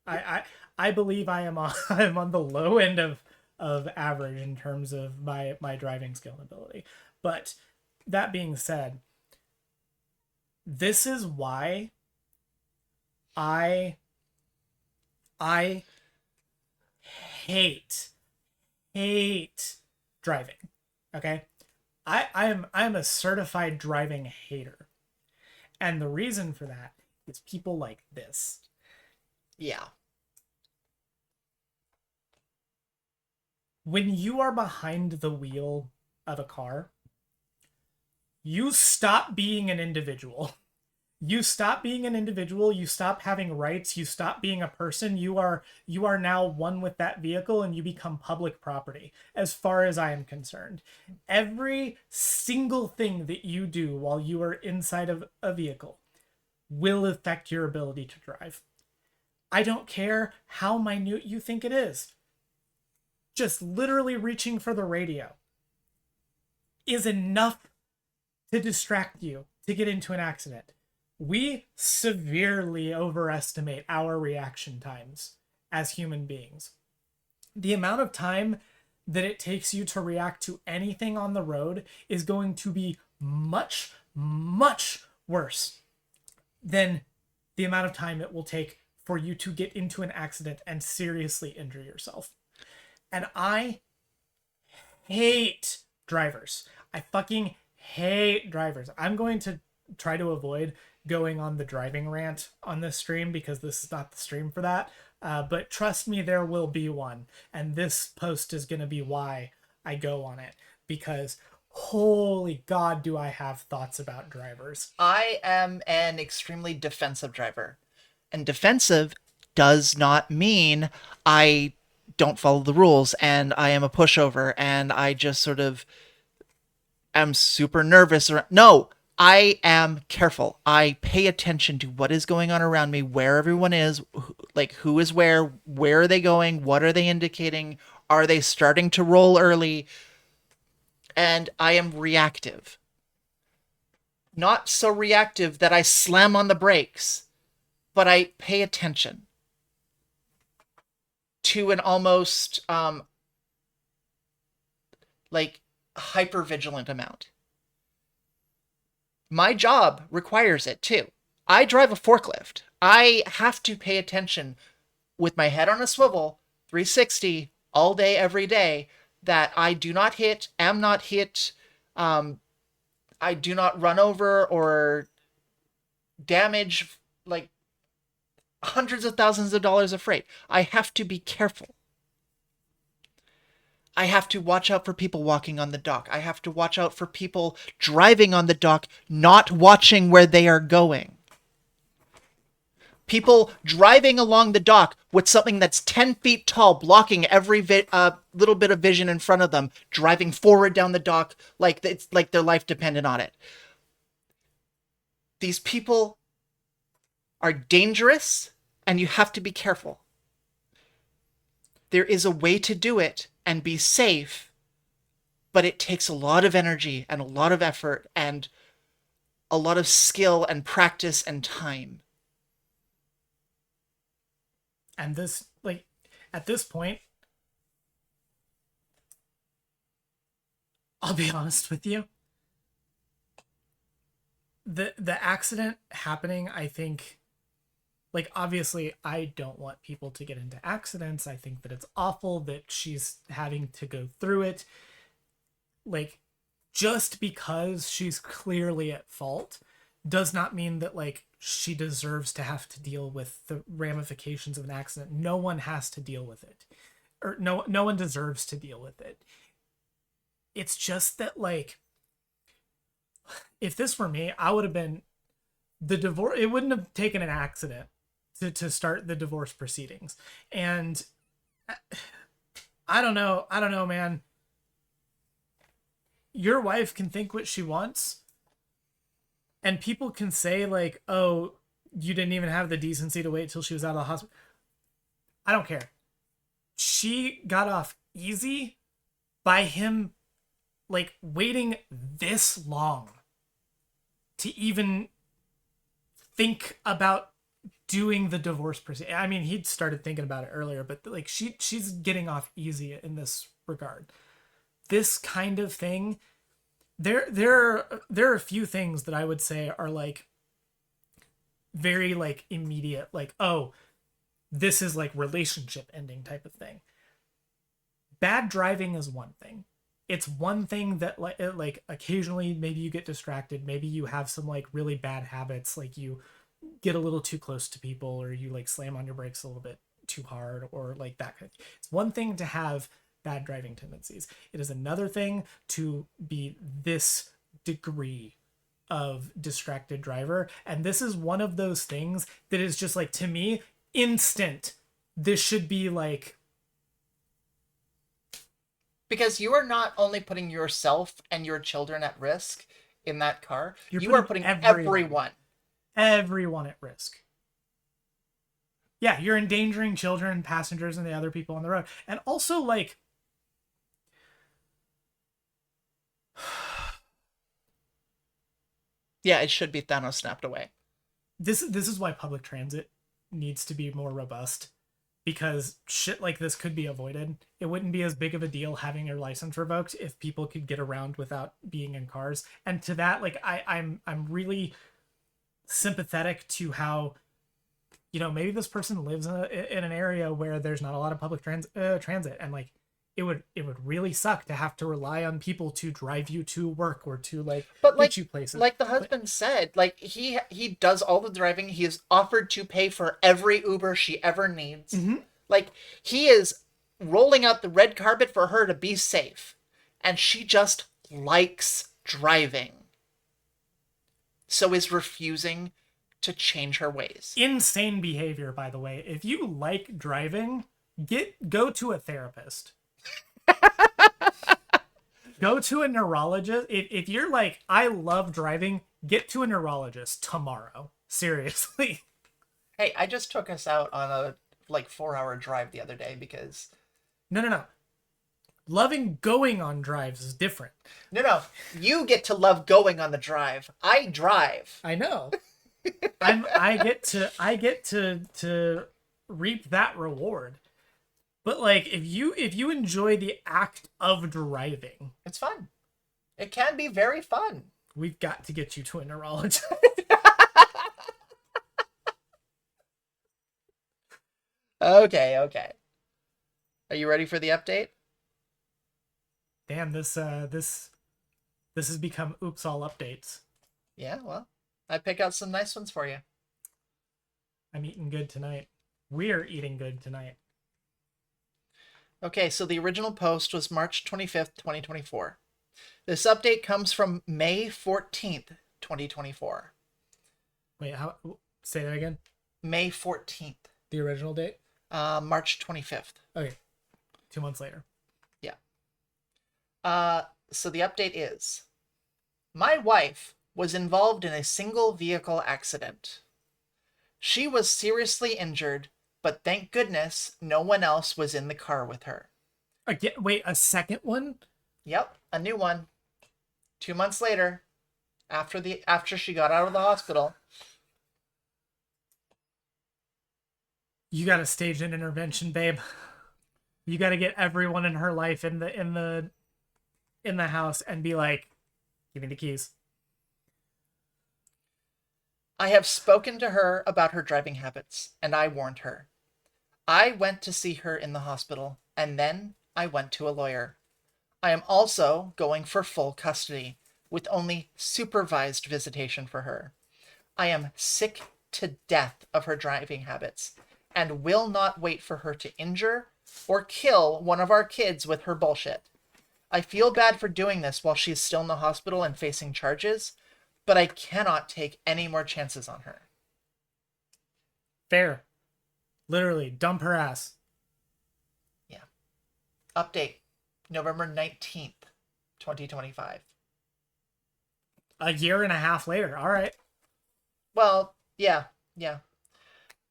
I I believe I am on I'm on the low end of average in terms of my driving skill and ability. But that being said, this is why I I hate hate driving. Okay? I am a certified driving hater. And the reason for that is people like this. Yeah. When you are behind the wheel of a car, you stop being an individual. You stop being an individual, you stop having rights, you stop being a person. You are now one with that vehicle and you become public property as far as I am concerned. Every single thing that you do while you are inside of a vehicle will affect your ability to drive. I don't care how minute you think it is. Just literally reaching for the radio is enough to distract you to get into an accident. We severely overestimate our reaction times as human beings. The amount of time that it takes you to react to anything on the road is going to be much, much worse than the amount of time it will take for you to get into an accident and seriously injure yourself. And I hate drivers. I fucking hate drivers. I'm going to try to avoid going on the driving rant on this stream because this is not the stream for that. But trust me, there will be one. And this post is going to be why I go on it. Because holy God, do I have thoughts about drivers. I am an extremely defensive driver. And defensive does not mean I don't follow the rules and I am a pushover and I just sort of am super nervous. No, I am careful. I pay attention to what is going on around me, where everyone is, like who is where are they going, what are they indicating, are they starting to roll early? And I am reactive. Not so reactive that I slam on the brakes, but I pay attention to an almost like hyper vigilant amount. My job requires it too. I drive a forklift. I have to pay attention with my head on a swivel, 360 all day, every day, that I do not hit, am not hit, I do not run over or damage like hundreds of thousands of dollars of freight. I have to be careful. I have to watch out for people walking on the dock. I have to watch out for people driving on the dock, not watching where they are going. People driving along the dock with something that's 10 feet tall, blocking every little bit of vision in front of them, driving forward down the dock like it's like their life depended on it. These people are dangerous, and you have to be careful. There is a way to do it and be safe, but it takes a lot of energy and a lot of effort and a lot of skill and practice and time. And this, like, at this point, I'll be honest with you. The accident happening, I think, like, obviously I don't want people to get into accidents. I think that it's awful that she's having to go through it. Like, just because she's clearly at fault does not mean that, like, she deserves to have to deal with the ramifications of an accident. No one has to deal with it, or no one deserves to deal with it. It's just that, like, if this were me, I would have been the divorce. It wouldn't have taken an accident to start the divorce proceedings. And I don't know, man. Your wife can think what she wants, and people can say, like, oh, you didn't even have the decency to wait till she was out of the hospital. I don't care. She got off easy by him like waiting this long to even think about doing the divorce proceeding. I mean, he'd started thinking about it earlier, but like she's getting off easy in this regard. This kind of thing, there are a few things that I would say are like very like immediate, like, oh, this is like relationship ending type of thing. Bad driving is one thing. It's one thing that like occasionally maybe you get distracted, maybe you have some like really bad habits, like you get a little too close to people, or you like slam on your brakes a little bit too hard, or like that kind of thing. It's one thing to have bad driving tendencies. It is another thing to be this degree of distracted driver. And this is one of those things that is just like, to me, instant. This should be like, Because you are not only putting yourself and your children at risk in that car, you're you are putting putting everyone everyone at risk. Yeah, you're endangering children, passengers, and the other people on the road. And also, like, Yeah, it should be Thanos snapped away. this is why public transit needs to be more robust, because shit like this could be avoided. It wouldn't be as big of a deal having your license revoked if people could get around without being in cars. And to that, like, I'm really sympathetic to how, you know, maybe this person lives in an area where there's not a lot of public transit, and like it would really suck to have to rely on people to drive you to work or to like But get you places. like the But husband said, like he does all the driving. He is offered to pay for every Uber she ever needs. mhm. Like he is rolling out the red carpet for her to be safe. And she just likes driving. So is refusing to change her ways. Insane behavior, by the way. If you like driving, go to a therapist. Go to a neurologist. If you're like, I love driving, get to a neurologist tomorrow. Seriously. Hey, I just took us out on a like 4 hour drive the other day because No, no, no. Loving going on drives is different. no, you get to love going on the drive. I drive. I know. I get to reap that reward. But like, if you enjoy the act of driving, It's fun. It can be very fun. we've got to get you to a neurologist. Okay, okay. Are you ready for the update? Damn, this has become oops all updates. Yeah, well, I pick out some nice ones for you. I'm eating good tonight. We're eating good tonight. Okay, so the original post was March 25th, 2024. This update comes from May 14th, 2024. Wait, how? Say that again. May 14th, The original date. March 25th. Okay, 2 months later. Yeah. So the update is my wife was involved in a single vehicle accident. She was seriously injured, but thank goodness no one else was in the car with her. Again, wait, a second one? Yep, a new one. 2 months later, after she got out of the hospital. You got to stage an intervention, babe. You got to get everyone in her life in the house and be like, give me the keys. I have spoken to her about her driving habits, and I warned her. I went to see her in the hospital, and then I went to a lawyer. I am also going for full custody, with only supervised visitation for her. I am sick to death of her driving habits, and will not wait for her to injure or kill one of our kids with her bullshit. I feel bad for doing this while she's still in the hospital and facing charges, but I cannot take any more chances on her. Fair. Literally, dump her ass. Yeah. Update November 19th, 2025. A year and a half later. All right. Well, yeah.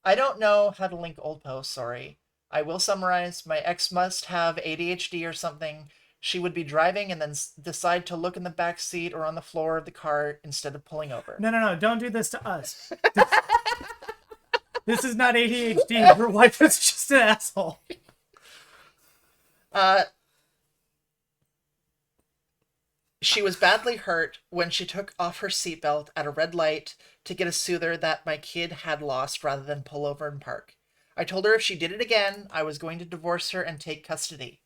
I don't know how to link old posts, sorry. I will summarize. My ex must have ADHD or something. She would be driving and then decide to look in the back seat or on the floor of the car instead of pulling over. No, no, no. Don't do this to us. This is not ADHD. Your wife is just an asshole. Uh, she was badly hurt when she took off her seatbelt at a red light to get a soother that my kid had lost rather than pull over and park. I told her if she did it again, I was going to divorce her and take custody.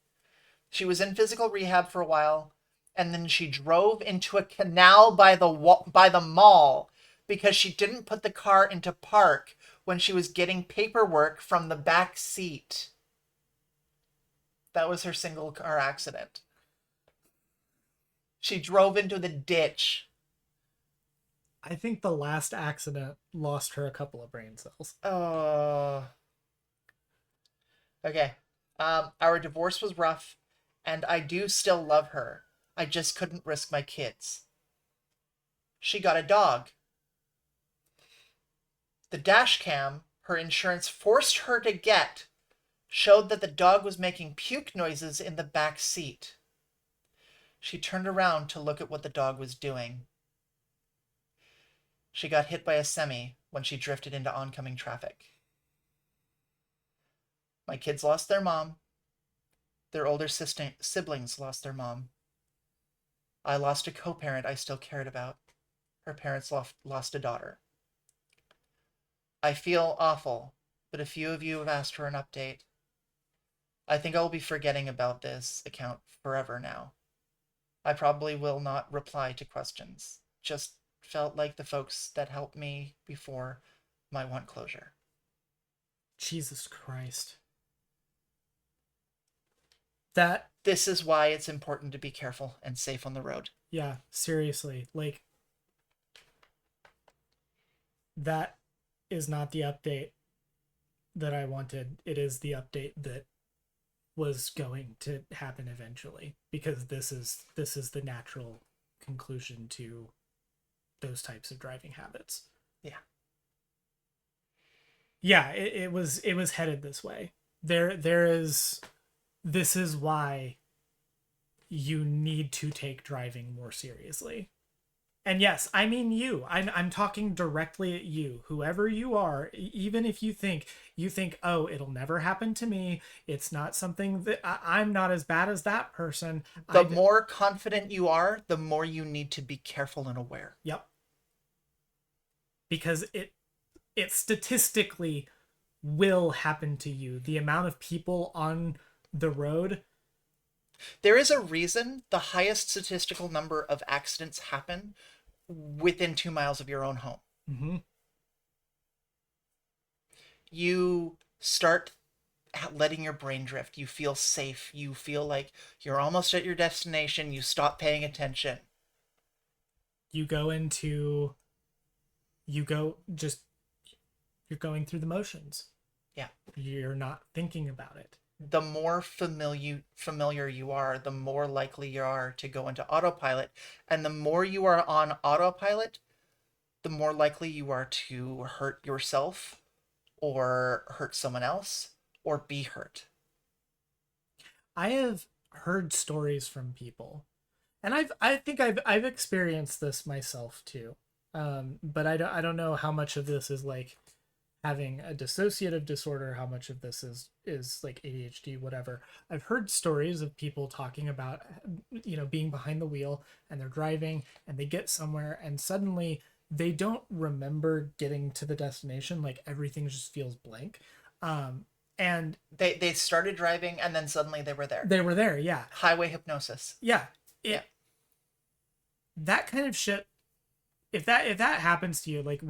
She was in physical rehab for a while, and then she drove into a canal by the mall because she didn't put the car into park when she was getting paperwork from the back seat. That was her single car accident. She drove into the ditch. I think the last accident lost her a couple of brain cells. Oh. Okay. Our divorce was rough, and I do still love her. I just couldn't risk my kids. She got a dog. The dash cam her insurance forced her to get showed that the dog was making puke noises in the back seat. She turned around to look at what the dog was doing. She got hit by a semi when she drifted into oncoming traffic. My kids lost their mom. Their older siblings lost their mom. I lost a co-parent I still cared about. Her parents lost a daughter. I feel awful, but a few of you have asked for an update. I think I'll be forgetting about this account forever now. I probably will not reply to questions. Just felt like the folks that helped me before might want closure. Jesus Christ. That, This is why it's important to be careful and safe on the road. yeah, seriously. Like, that is not the update that I wanted. It is the update that was going to happen eventually, because this is the natural conclusion to those types of driving habits. Yeah. Yeah, it was headed this way. There is This is why you need to take driving more seriously. And yes, I mean you. I'm talking directly at you, whoever you are. Even if you think, oh, it'll never happen to me. It's not something that I'm not as bad as that person. The more confident you are, the more you need to be careful and aware. Yep. Because it statistically will happen to you. The amount of people on the road. There is a reason the highest statistical number of accidents happen within 2 miles of your own home. Mm-hmm. You start letting your brain drift. You feel safe. You feel like you're almost at your destination. You stop paying attention. You're going through the motions. Yeah. You're not thinking about it. The more familiar you are, the more likely you are to go into autopilot. And the more you are on autopilot, the more likely you are to hurt yourself or hurt someone else or be hurt. I have heard stories from people, and I think I've experienced this myself too. But I don't know how much of this is like having a dissociative disorder, how much of this is like ADHD, whatever. I've heard stories of people talking about, being behind the wheel and they're driving and they get somewhere and suddenly they don't remember getting to the destination. Like everything just feels blank. And they started driving and then suddenly they were there. They were there, yeah. Highway hypnosis. Yeah. That kind of shit, if that happens to you, like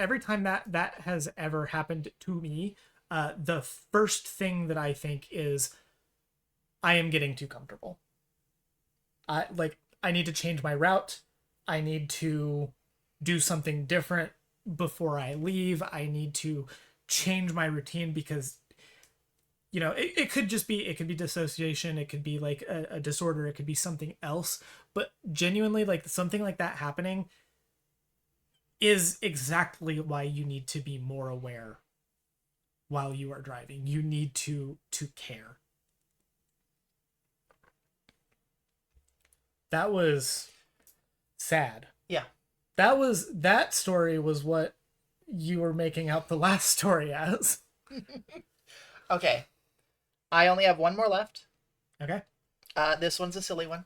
every time that has ever happened to me, the first thing that I think is I am getting too comfortable. I need to change my route. I need to do something different before I leave. I need to change my routine because it could be dissociation, it could be like a disorder, it could be something else, but genuinely like something like that happening is exactly why you need to be more aware while you are driving. You need to care. That was sad. Yeah. That story was what you were making out the last story as. Okay. I only have one more left. Okay. This one's a silly one.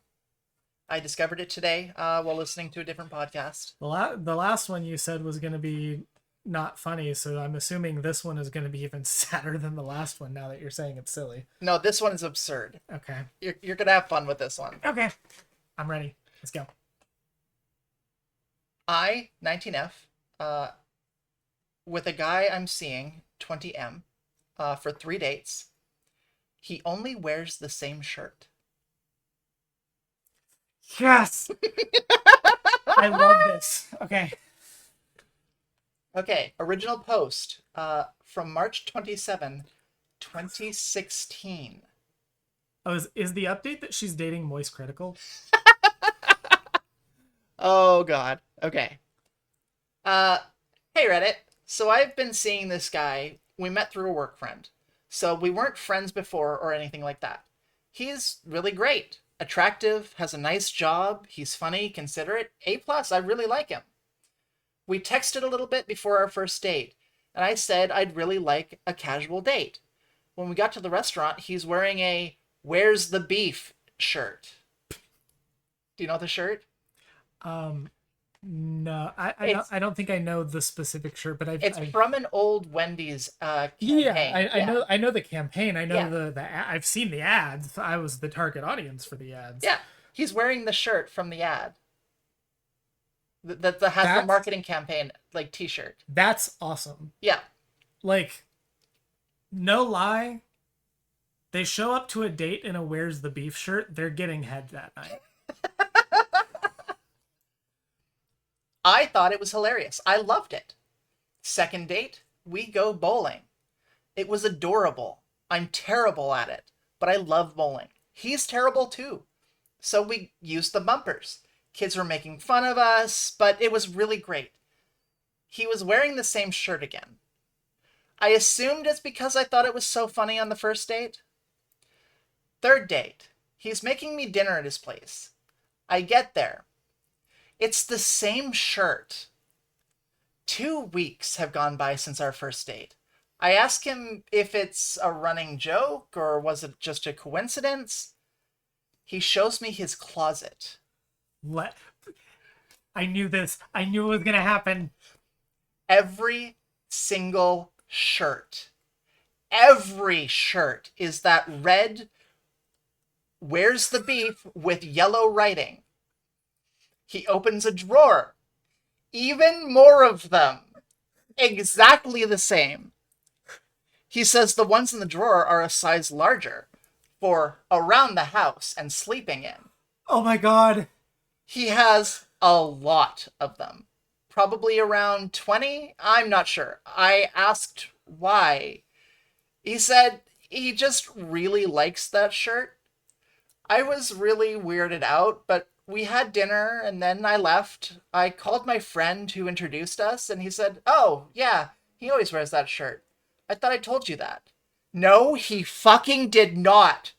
I discovered it today while listening to a different podcast. The last one you said was going to be not funny, so I'm assuming this one is going to be even sadder than the last one now that you're saying it's silly. No, this one is absurd. Okay. You're going to have fun with this one. Okay. I'm ready. Let's go. 19F, with a guy I'm seeing, 20M, for 3 dates. He only wears the same shirt. Yes. I love this. Okay. Okay, original post from March 27, 2016. Oh, is the update that she's dating Moist Critical? Oh, God. Okay. Hey, Reddit. So I've been seeing this guy. We met through a work friend. So we weren't friends before or anything like that. He's really great. Attractive, has a nice job. He's funny, considerate. A+, I really like him. We texted a little bit before our first date, and I said I'd really like a casual date. When we got to the restaurant, he's wearing a "Where's the Beef" shirt. Do you know the shirt? No, It's I don't think I know the specific shirt, but it's from an old Wendy's campaign. yeah, I know the campaign. I know Yeah. I've seen the ads. I was the target audience for the ads. Yeah, he's wearing the shirt from the ad. That has the That's marketing campaign like T-shirt. that's awesome. Yeah. Like, no lie, they show up to a date in a "Where's the Beef" shirt. They're getting head that night. I thought it was hilarious. I loved it. Second date, we go bowling. It was adorable. I'm terrible at it, but I love bowling. He's terrible too. So we used the bumpers. Kids were making fun of us, but it was really great. He was wearing the same shirt again. I assumed it's because I thought it was so funny on the first date. Third date, he's making me dinner at his place. I get there. It's the same shirt. 2 weeks have gone by since our first date. I ask him if it's a running joke or was it just a coincidence. He shows me his closet. Let I knew this. I knew it was gonna happen. Every single shirt. Every shirt is that red "Where's the Beef" with yellow writing. He opens a drawer. Even more of them. Exactly the same. He says the ones in the drawer are a size larger for around the house and sleeping in. Oh my god. He has a lot of them. Probably around 20? I'm not sure. I asked why. He said he just really likes that shirt. I was really weirded out, but we had dinner and then I left. I called my friend who introduced us and he said, "Oh, yeah, he always wears that shirt. I thought I told you that." No, he fucking did not.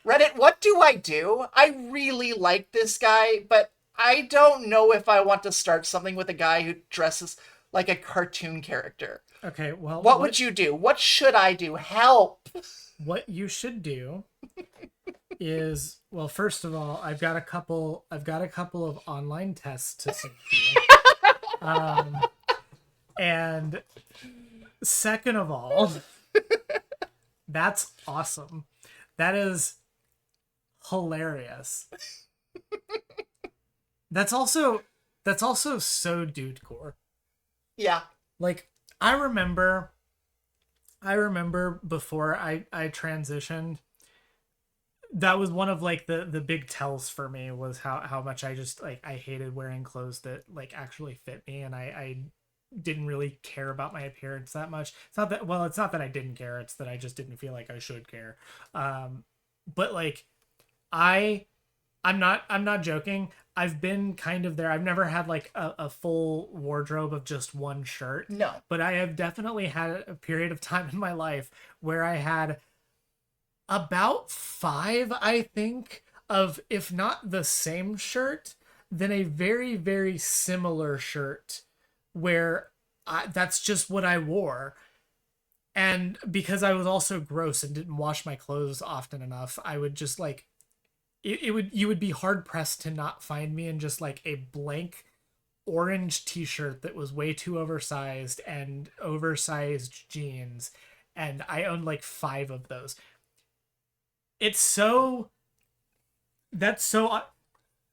Reddit, what do? I really like this guy, but I don't know if I want to start something with a guy who dresses like a cartoon character. Okay, well, What would you do? What should I do? Help! what you should do is, well, first of all, I've got a couple of online tests to send to you. And second of all, that's awesome. That is hilarious. That's also so dude core. Yeah. Like, I remember before I transitioned, that was one of like the big tells for me, was how much I just like I hated wearing clothes that like actually fit me, and I didn't really care about my appearance that much. It's not that I didn't care, it's that I just didn't feel like I should care. But like, I I'm not joking. I've been kind of there. I've never had like a full wardrobe of just one shirt, No. but I have definitely had a period of time in my life where I had about five, I think, of, if not the same shirt, then a very, very similar shirt where that's just what I wore. And because I was also gross and didn't wash my clothes often enough, I would just like it would you would be hard pressed to not find me in just like a blank orange t-shirt that was way too oversized and oversized jeans, and I owned like five of those. It's so that's so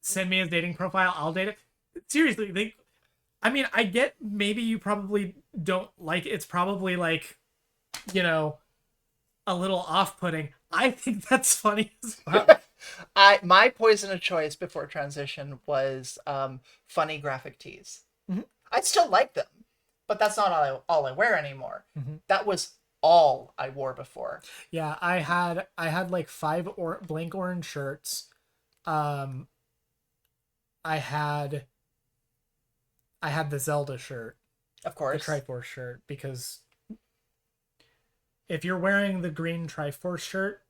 Send me his dating profile, I'll date it. Seriously, I mean, I get maybe you probably don't like it. It's probably like, you know, a little off-putting. I think that's funny as well. My poison of choice before transition was funny graphic tees. Mhm. I still like them, but that's not all I wear anymore. Mhm. That was all I wore before. Yeah, I had like five blank orange shirts. Um, I had I had the Zelda shirt, Of the course. Triforce shirt, because if you're wearing the green Triforce shirt,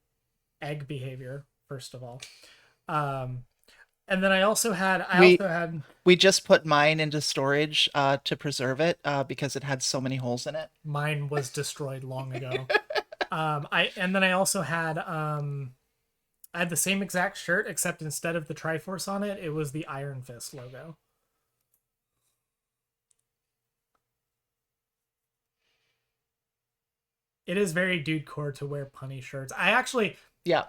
egg behavior, first of all. Um, and then I We also had we just put mine into storage to preserve it because it had so many holes in it. mine was destroyed long ago. I and then I also had I had the same exact shirt, except instead of the Triforce on it, it was the Iron Fist logo. It is very dude core to wear punny shirts. Yeah.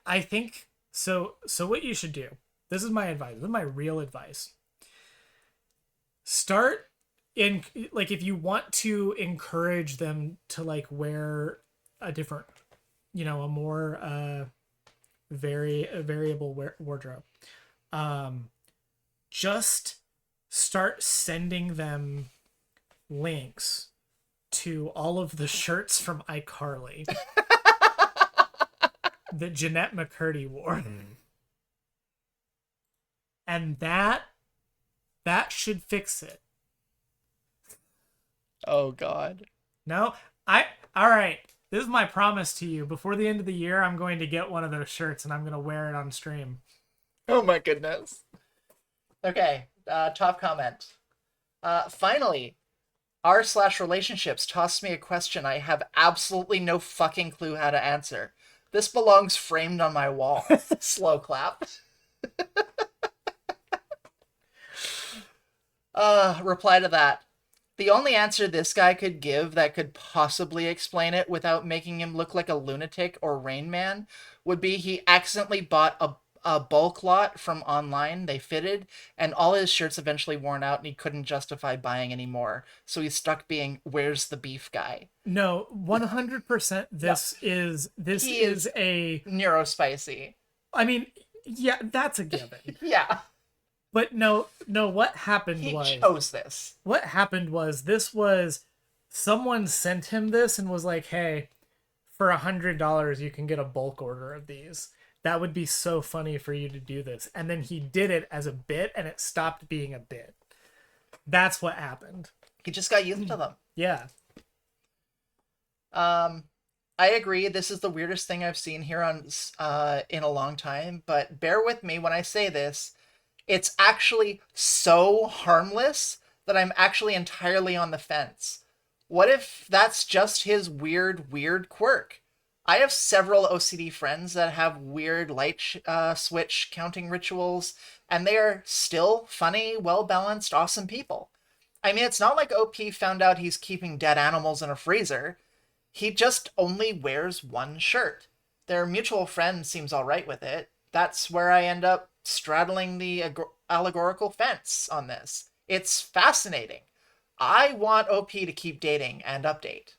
I think so. So what you should do? This is my advice. This is my real advice. Start in, like, if you want to encourage them to like wear a different, a more a variable wardrobe. Um, just start sending them links to all of the shirts from iCarly that Jeanette McCurdy wore, and that should fix it. Oh God. No, I all right. This is my promise to you. Before the end of the year, I'm going to get one of those shirts and I'm going to wear it on stream. Oh my goodness. Okay. Top comment. Finally, r/relationships tossed me a question I have absolutely no fucking clue how to answer. This belongs framed on my wall. Slow clap. Reply to that. The only answer this guy could give that could possibly explain it without making him look like a lunatic or Rain Man would be he accidentally bought a bulk lot from online. They fitted, and all his shirts eventually worn out, and he couldn't justify buying any more. So he's stuck being "Where's the beef guy?" No, 100% No, this he is is a neurospicy. I mean, yeah, that's a given. Yeah, But no, no, he chose this. what happened was this was someone sent him this and was like, "Hey, for $100 you can get a bulk order of these. That would be so funny for you to do this." And then he did it as a bit and it stopped being a bit. That's what happened. He just got used to them. Yeah. I agree. This is the weirdest thing I've seen here on in a long time. But bear with me when I say this. It's actually so harmless that I'm actually entirely on the fence. What if that's just his weird quirk? I have several OCD friends that have weird light switch counting rituals, and they are still funny, well balanced, awesome people. I mean, it's not like OP found out he's keeping dead animals in a freezer. He just only wears one shirt. Their mutual friend seems alright with it. That's where I end up straddling the allegorical fence on this. It's fascinating. I want OP to keep dating and update.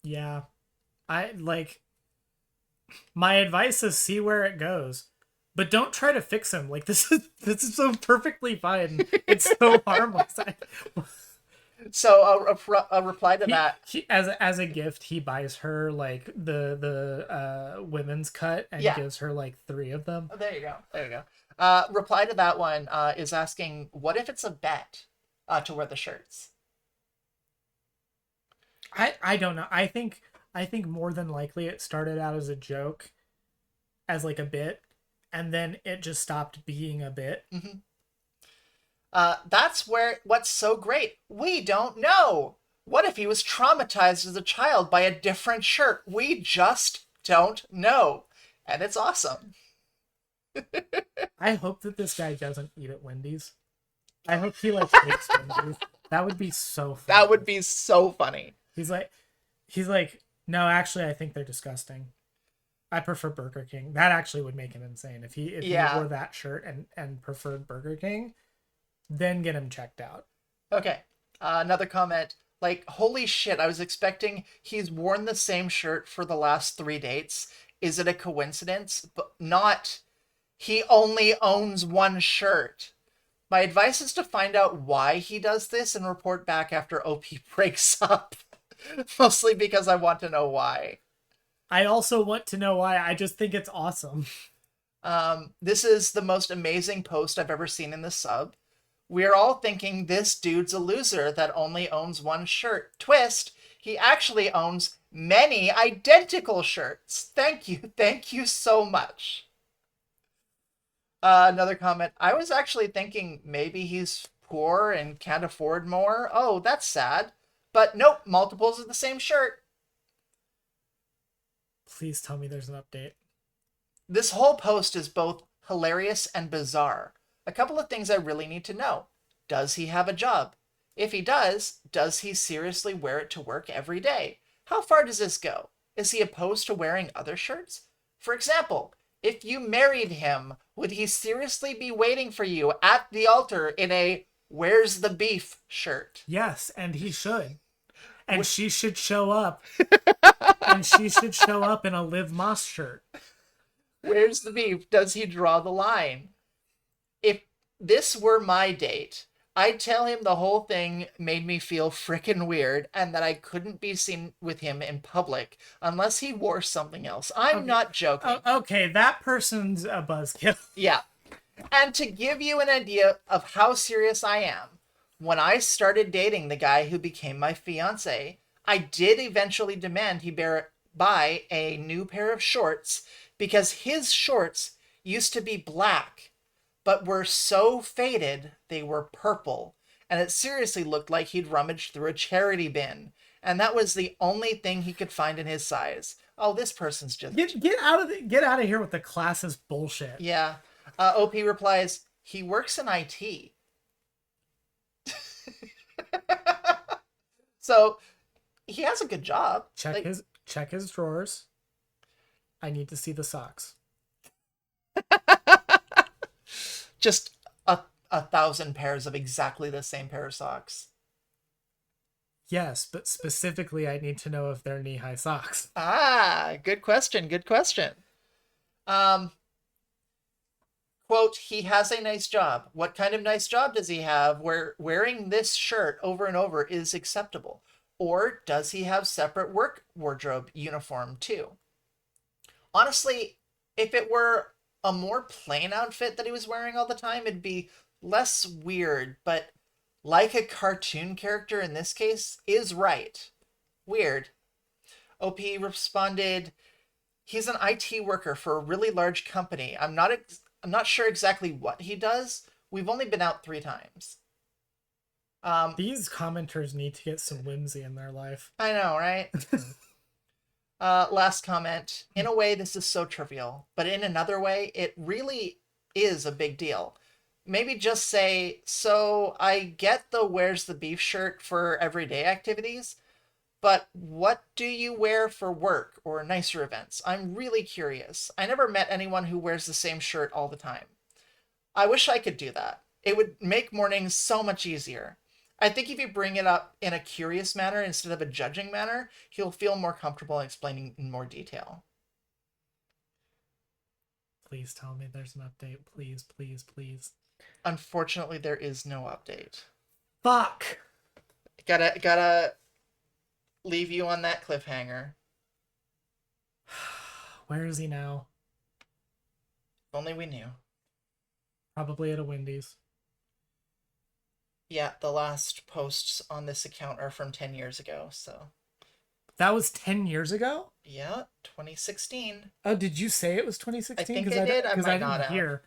Yeah. I like My advice is see where it goes. But don't try to fix him. Like this is so perfectly fine. It's so harmless. So a reply to He that. he as a gift he buys her like the women's cut and Yeah, gives her like three of them. there you go. There you go. Reply to that one is asking, what if it's a bet to wear the shirts? I don't know. I think more than likely it started out as a joke, as like a bit, and then it just stopped being a bit. Mm-hmm. That's where what's so great. We don't know. What if he was traumatized as a child by a different shirt? We just don't know. And it's awesome. I hope that this guy doesn't eat at Wendy's. I hope he like hates Wendy's. That would be so That would funny. be so funny. He's like he's like, no, actually I think they're disgusting. I prefer Burger King. That actually would make him insane. If he Yeah. wore that shirt and preferred Burger King, then get him checked out. Okay. Another comment. Like, holy shit, I was expecting he's worn the same shirt for the last 3 dates. Is it a coincidence? But not. He only owns one shirt. My advice is to find out why he does this and report back after OP breaks up. Mostly because I want to know why. I also want to know why. I just think it's awesome. This is the most amazing post I've ever seen in the sub. We're all thinking this dude's a loser that only owns one shirt. Twist, he actually owns many identical shirts. Thank you so much. Another comment. I was actually thinking maybe he's poor and can't afford more. Oh, that's sad. But nope, multiples of the same shirt. Please tell me there's an update. This whole post is both hilarious and bizarre. A couple of things I really need to know. Does he have a job? If he does he seriously wear it to work every day? How far does this go? Is he opposed to wearing other shirts? For example, if you married him, would he seriously be waiting for you at the altar in a "Where's the beef" shirt? Yes, and he should. And she should show up. And she should show up in a Liv Moss shirt. Where's the beef? Does he draw the line? If this were my date, I'd tell him the whole thing made me feel frickin' weird and that I couldn't be seen with him in public unless he wore something else. I'm Okay. not joking. Okay, that person's a buzzkill. Yeah. And to give you an idea of how serious I am, when I started dating the guy who became my fiance, I did eventually demand he buy a new pair of shorts because his shorts used to be black but were so faded they were purple. And it seriously looked like he'd rummaged through a charity bin. And that was the only thing he could find in his size. Oh, this person's just. Get out of here with the classist bullshit. Yeah. OP replies, he works in IT. So he has a good job. Check Like, his drawers. I need to see the socks. just a thousand pairs of exactly the same pair of socks. Yes, but specifically I need to know if they're knee-high socks. Ah, good question. Good question. Um, quote, he has a nice job. What kind of nice job does he have where wearing this shirt over and over is acceptable? Or does he have separate work wardrobe uniform too? Honestly, if it were a more plain outfit that he was wearing all the time, it'd be less weird, but like a cartoon character in this case is right. Weird. OP responded, he's an IT worker for a really large company. I'm not sure exactly what he does. We've only been out 3 times. These commenters need to get some whimsy in their life. I know, right? Last comment. In a way, this is so trivial, but in another way, it really is a big deal. Maybe just say, so I get the "Where's the beef" shirt for everyday activities, but what do you wear for work or nicer events? I'm really curious. I never met anyone who wears the same shirt all the time. I wish I could do that. It would make mornings so much easier. I think if you bring it up in a curious manner instead of a judging manner, he'll feel more comfortable explaining in more detail. Please tell me there's an update. Please, please, please. Unfortunately, there is no update. Fuck. Gotta leave you on that cliffhanger. Where is he now? If only we knew. Probably at a Wendy's. Yeah, the last posts on this account are from 10 years ago, so. That was 10 years ago? Yeah, 2016. Oh, did you say it was I 2016? think I did. I Because I might not didn't have. hear.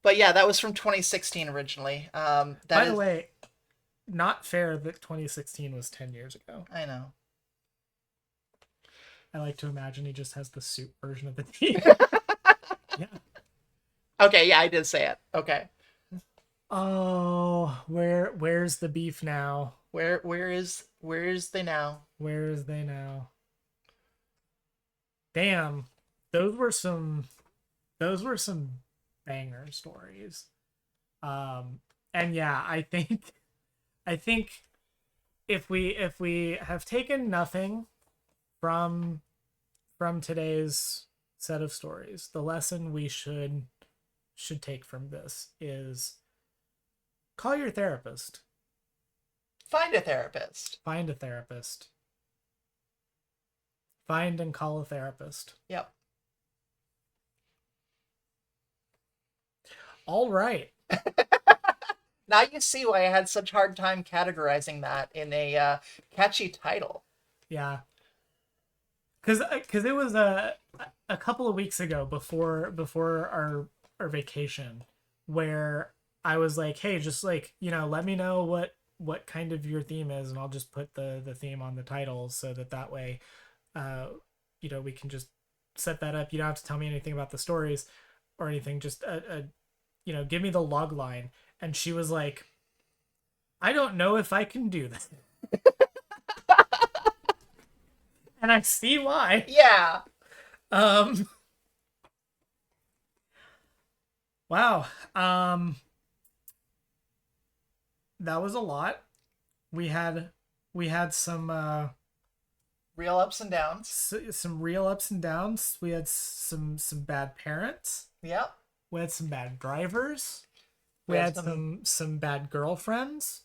But yeah, that was from 2016 originally. That By the is, way, not fair that 2016 was 10 years ago. I know. I like to imagine he just has the suit version of the team. Yeah. Okay, yeah, I did say it. Okay. Oh, where's the beef now? Where is they now? Where is they now? Damn. Those were some those were some banger stories. And yeah, I think if we have taken nothing from today's set of stories, the lesson we should take from this is call your therapist. Find a therapist. Find a therapist. Find and call a therapist. Yep. All right. Now you see why I had such hard time categorizing that in a catchy title. Yeah. Cuz it was a couple of weeks ago before our vacation where I was like, "Hey, just like, let me know what kind of your theme is and I'll just put the theme on the title so that way uh we can just set that up. You don't have to tell me anything about the stories or anything, just give me the log line." And she was like, "I don't know if I can do that." And I see why. Yeah. Um wow. That was a lot. We had some Real ups and downs. some real ups and downs. We had some bad parents. Yep. We had some bad drivers. We We had had some bad girlfriends.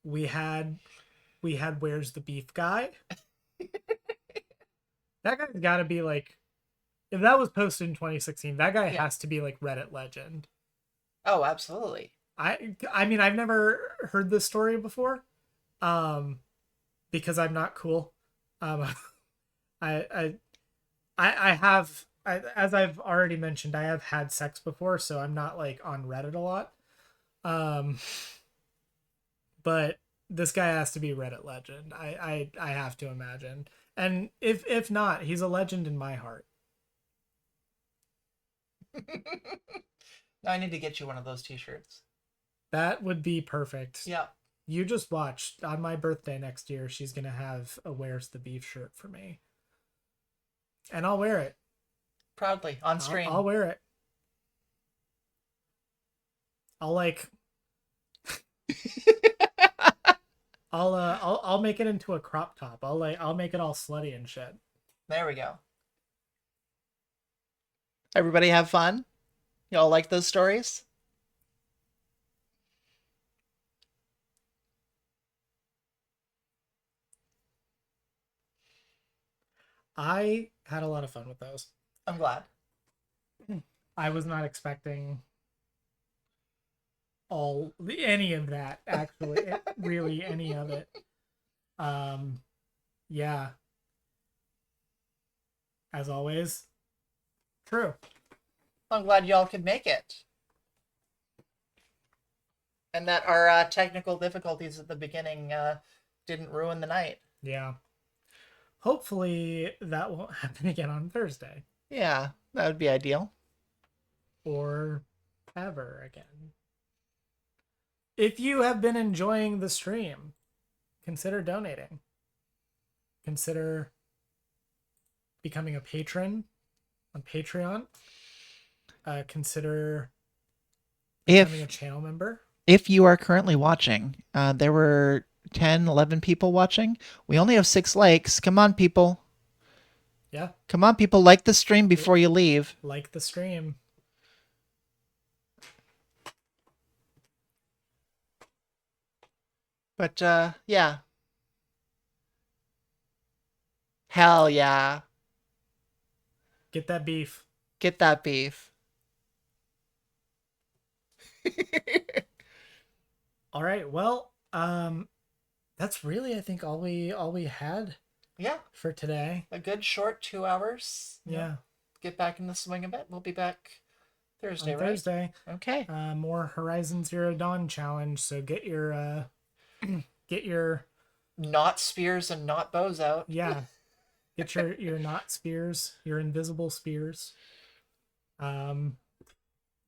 We had where's the beef guy? That guy's got to be like, if that was posted in 2016, that guy Yeah. has to be like Reddit legend. Oh, absolutely. I mean, I've never heard this story before, um, because I'm not cool. Um, I I have as I've already mentioned, I have had sex before, so I'm not like on Reddit a lot. Um, but this guy has to be Reddit legend. I have to imagine, and if not, he's a legend in my heart. Now I need to get you one of those t-shirts. That would be perfect. Yeah. You just watch. On my birthday next year, she's gonna have a "Where's the Beef" shirt for me, and I'll wear it. Proudly on stream. I'll wear it. I'll like. I'll make it into a crop top. I'll make it all slutty and shit. There we go. Everybody have fun? Y'all like those stories? I had a lot of fun with those. I'm glad. I was not expecting any of that, actually. Really any of it. Yeah. As always, true. I'm glad y'all could make it. And that our technical difficulties at the beginning didn't ruin the night. Yeah. Hopefully that won't happen again on Thursday. Yeah, that would be ideal. Or ever again. If you have been enjoying the stream, consider donating. Consider becoming a patron on Patreon. Consider becoming a channel member. If you are currently watching, there were 10, 11 people watching. We only have 6 likes. Come on, people. Yeah. Come on, people. Like the stream before you leave. Like the stream. But yeah. Hell yeah. Get that beef. Get that beef. All right. Well, that's really I think all we had Yeah. for today. A good short 2 hours. Yeah. Get back in the swing of it. We'll be back On Thursday, right? Thursday, Okay. more Horizon Zero Dawn challenge. So get your Not spears and not bows out. yeah, get your not spears, your invisible spears. Um,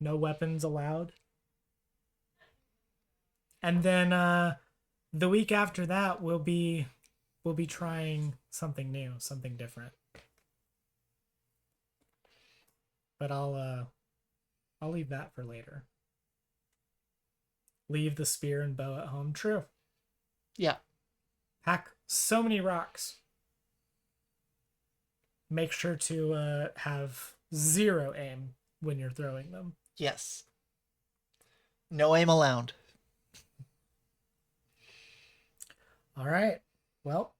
no weapons allowed. And then the week after that we'll be trying something new, something different. But I'll leave that for later. Leave the spear and bow at home. True. Yeah. Hack so many rocks. Make sure to have zero aim when you're throwing them. Yes. No aim allowed. All right. Well,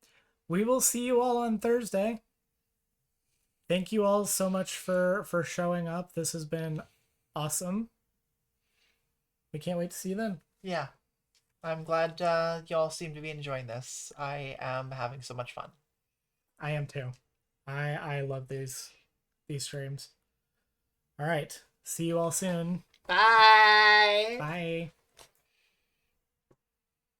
we will see you all on Thursday. Thank you all so much for showing up. This has been awesome. We can't wait to see you then. Yeah. I'm glad y'all seem to be enjoying this. I am having so much fun. I am too. I love these streams. All right. See you all soon. Bye. Bye.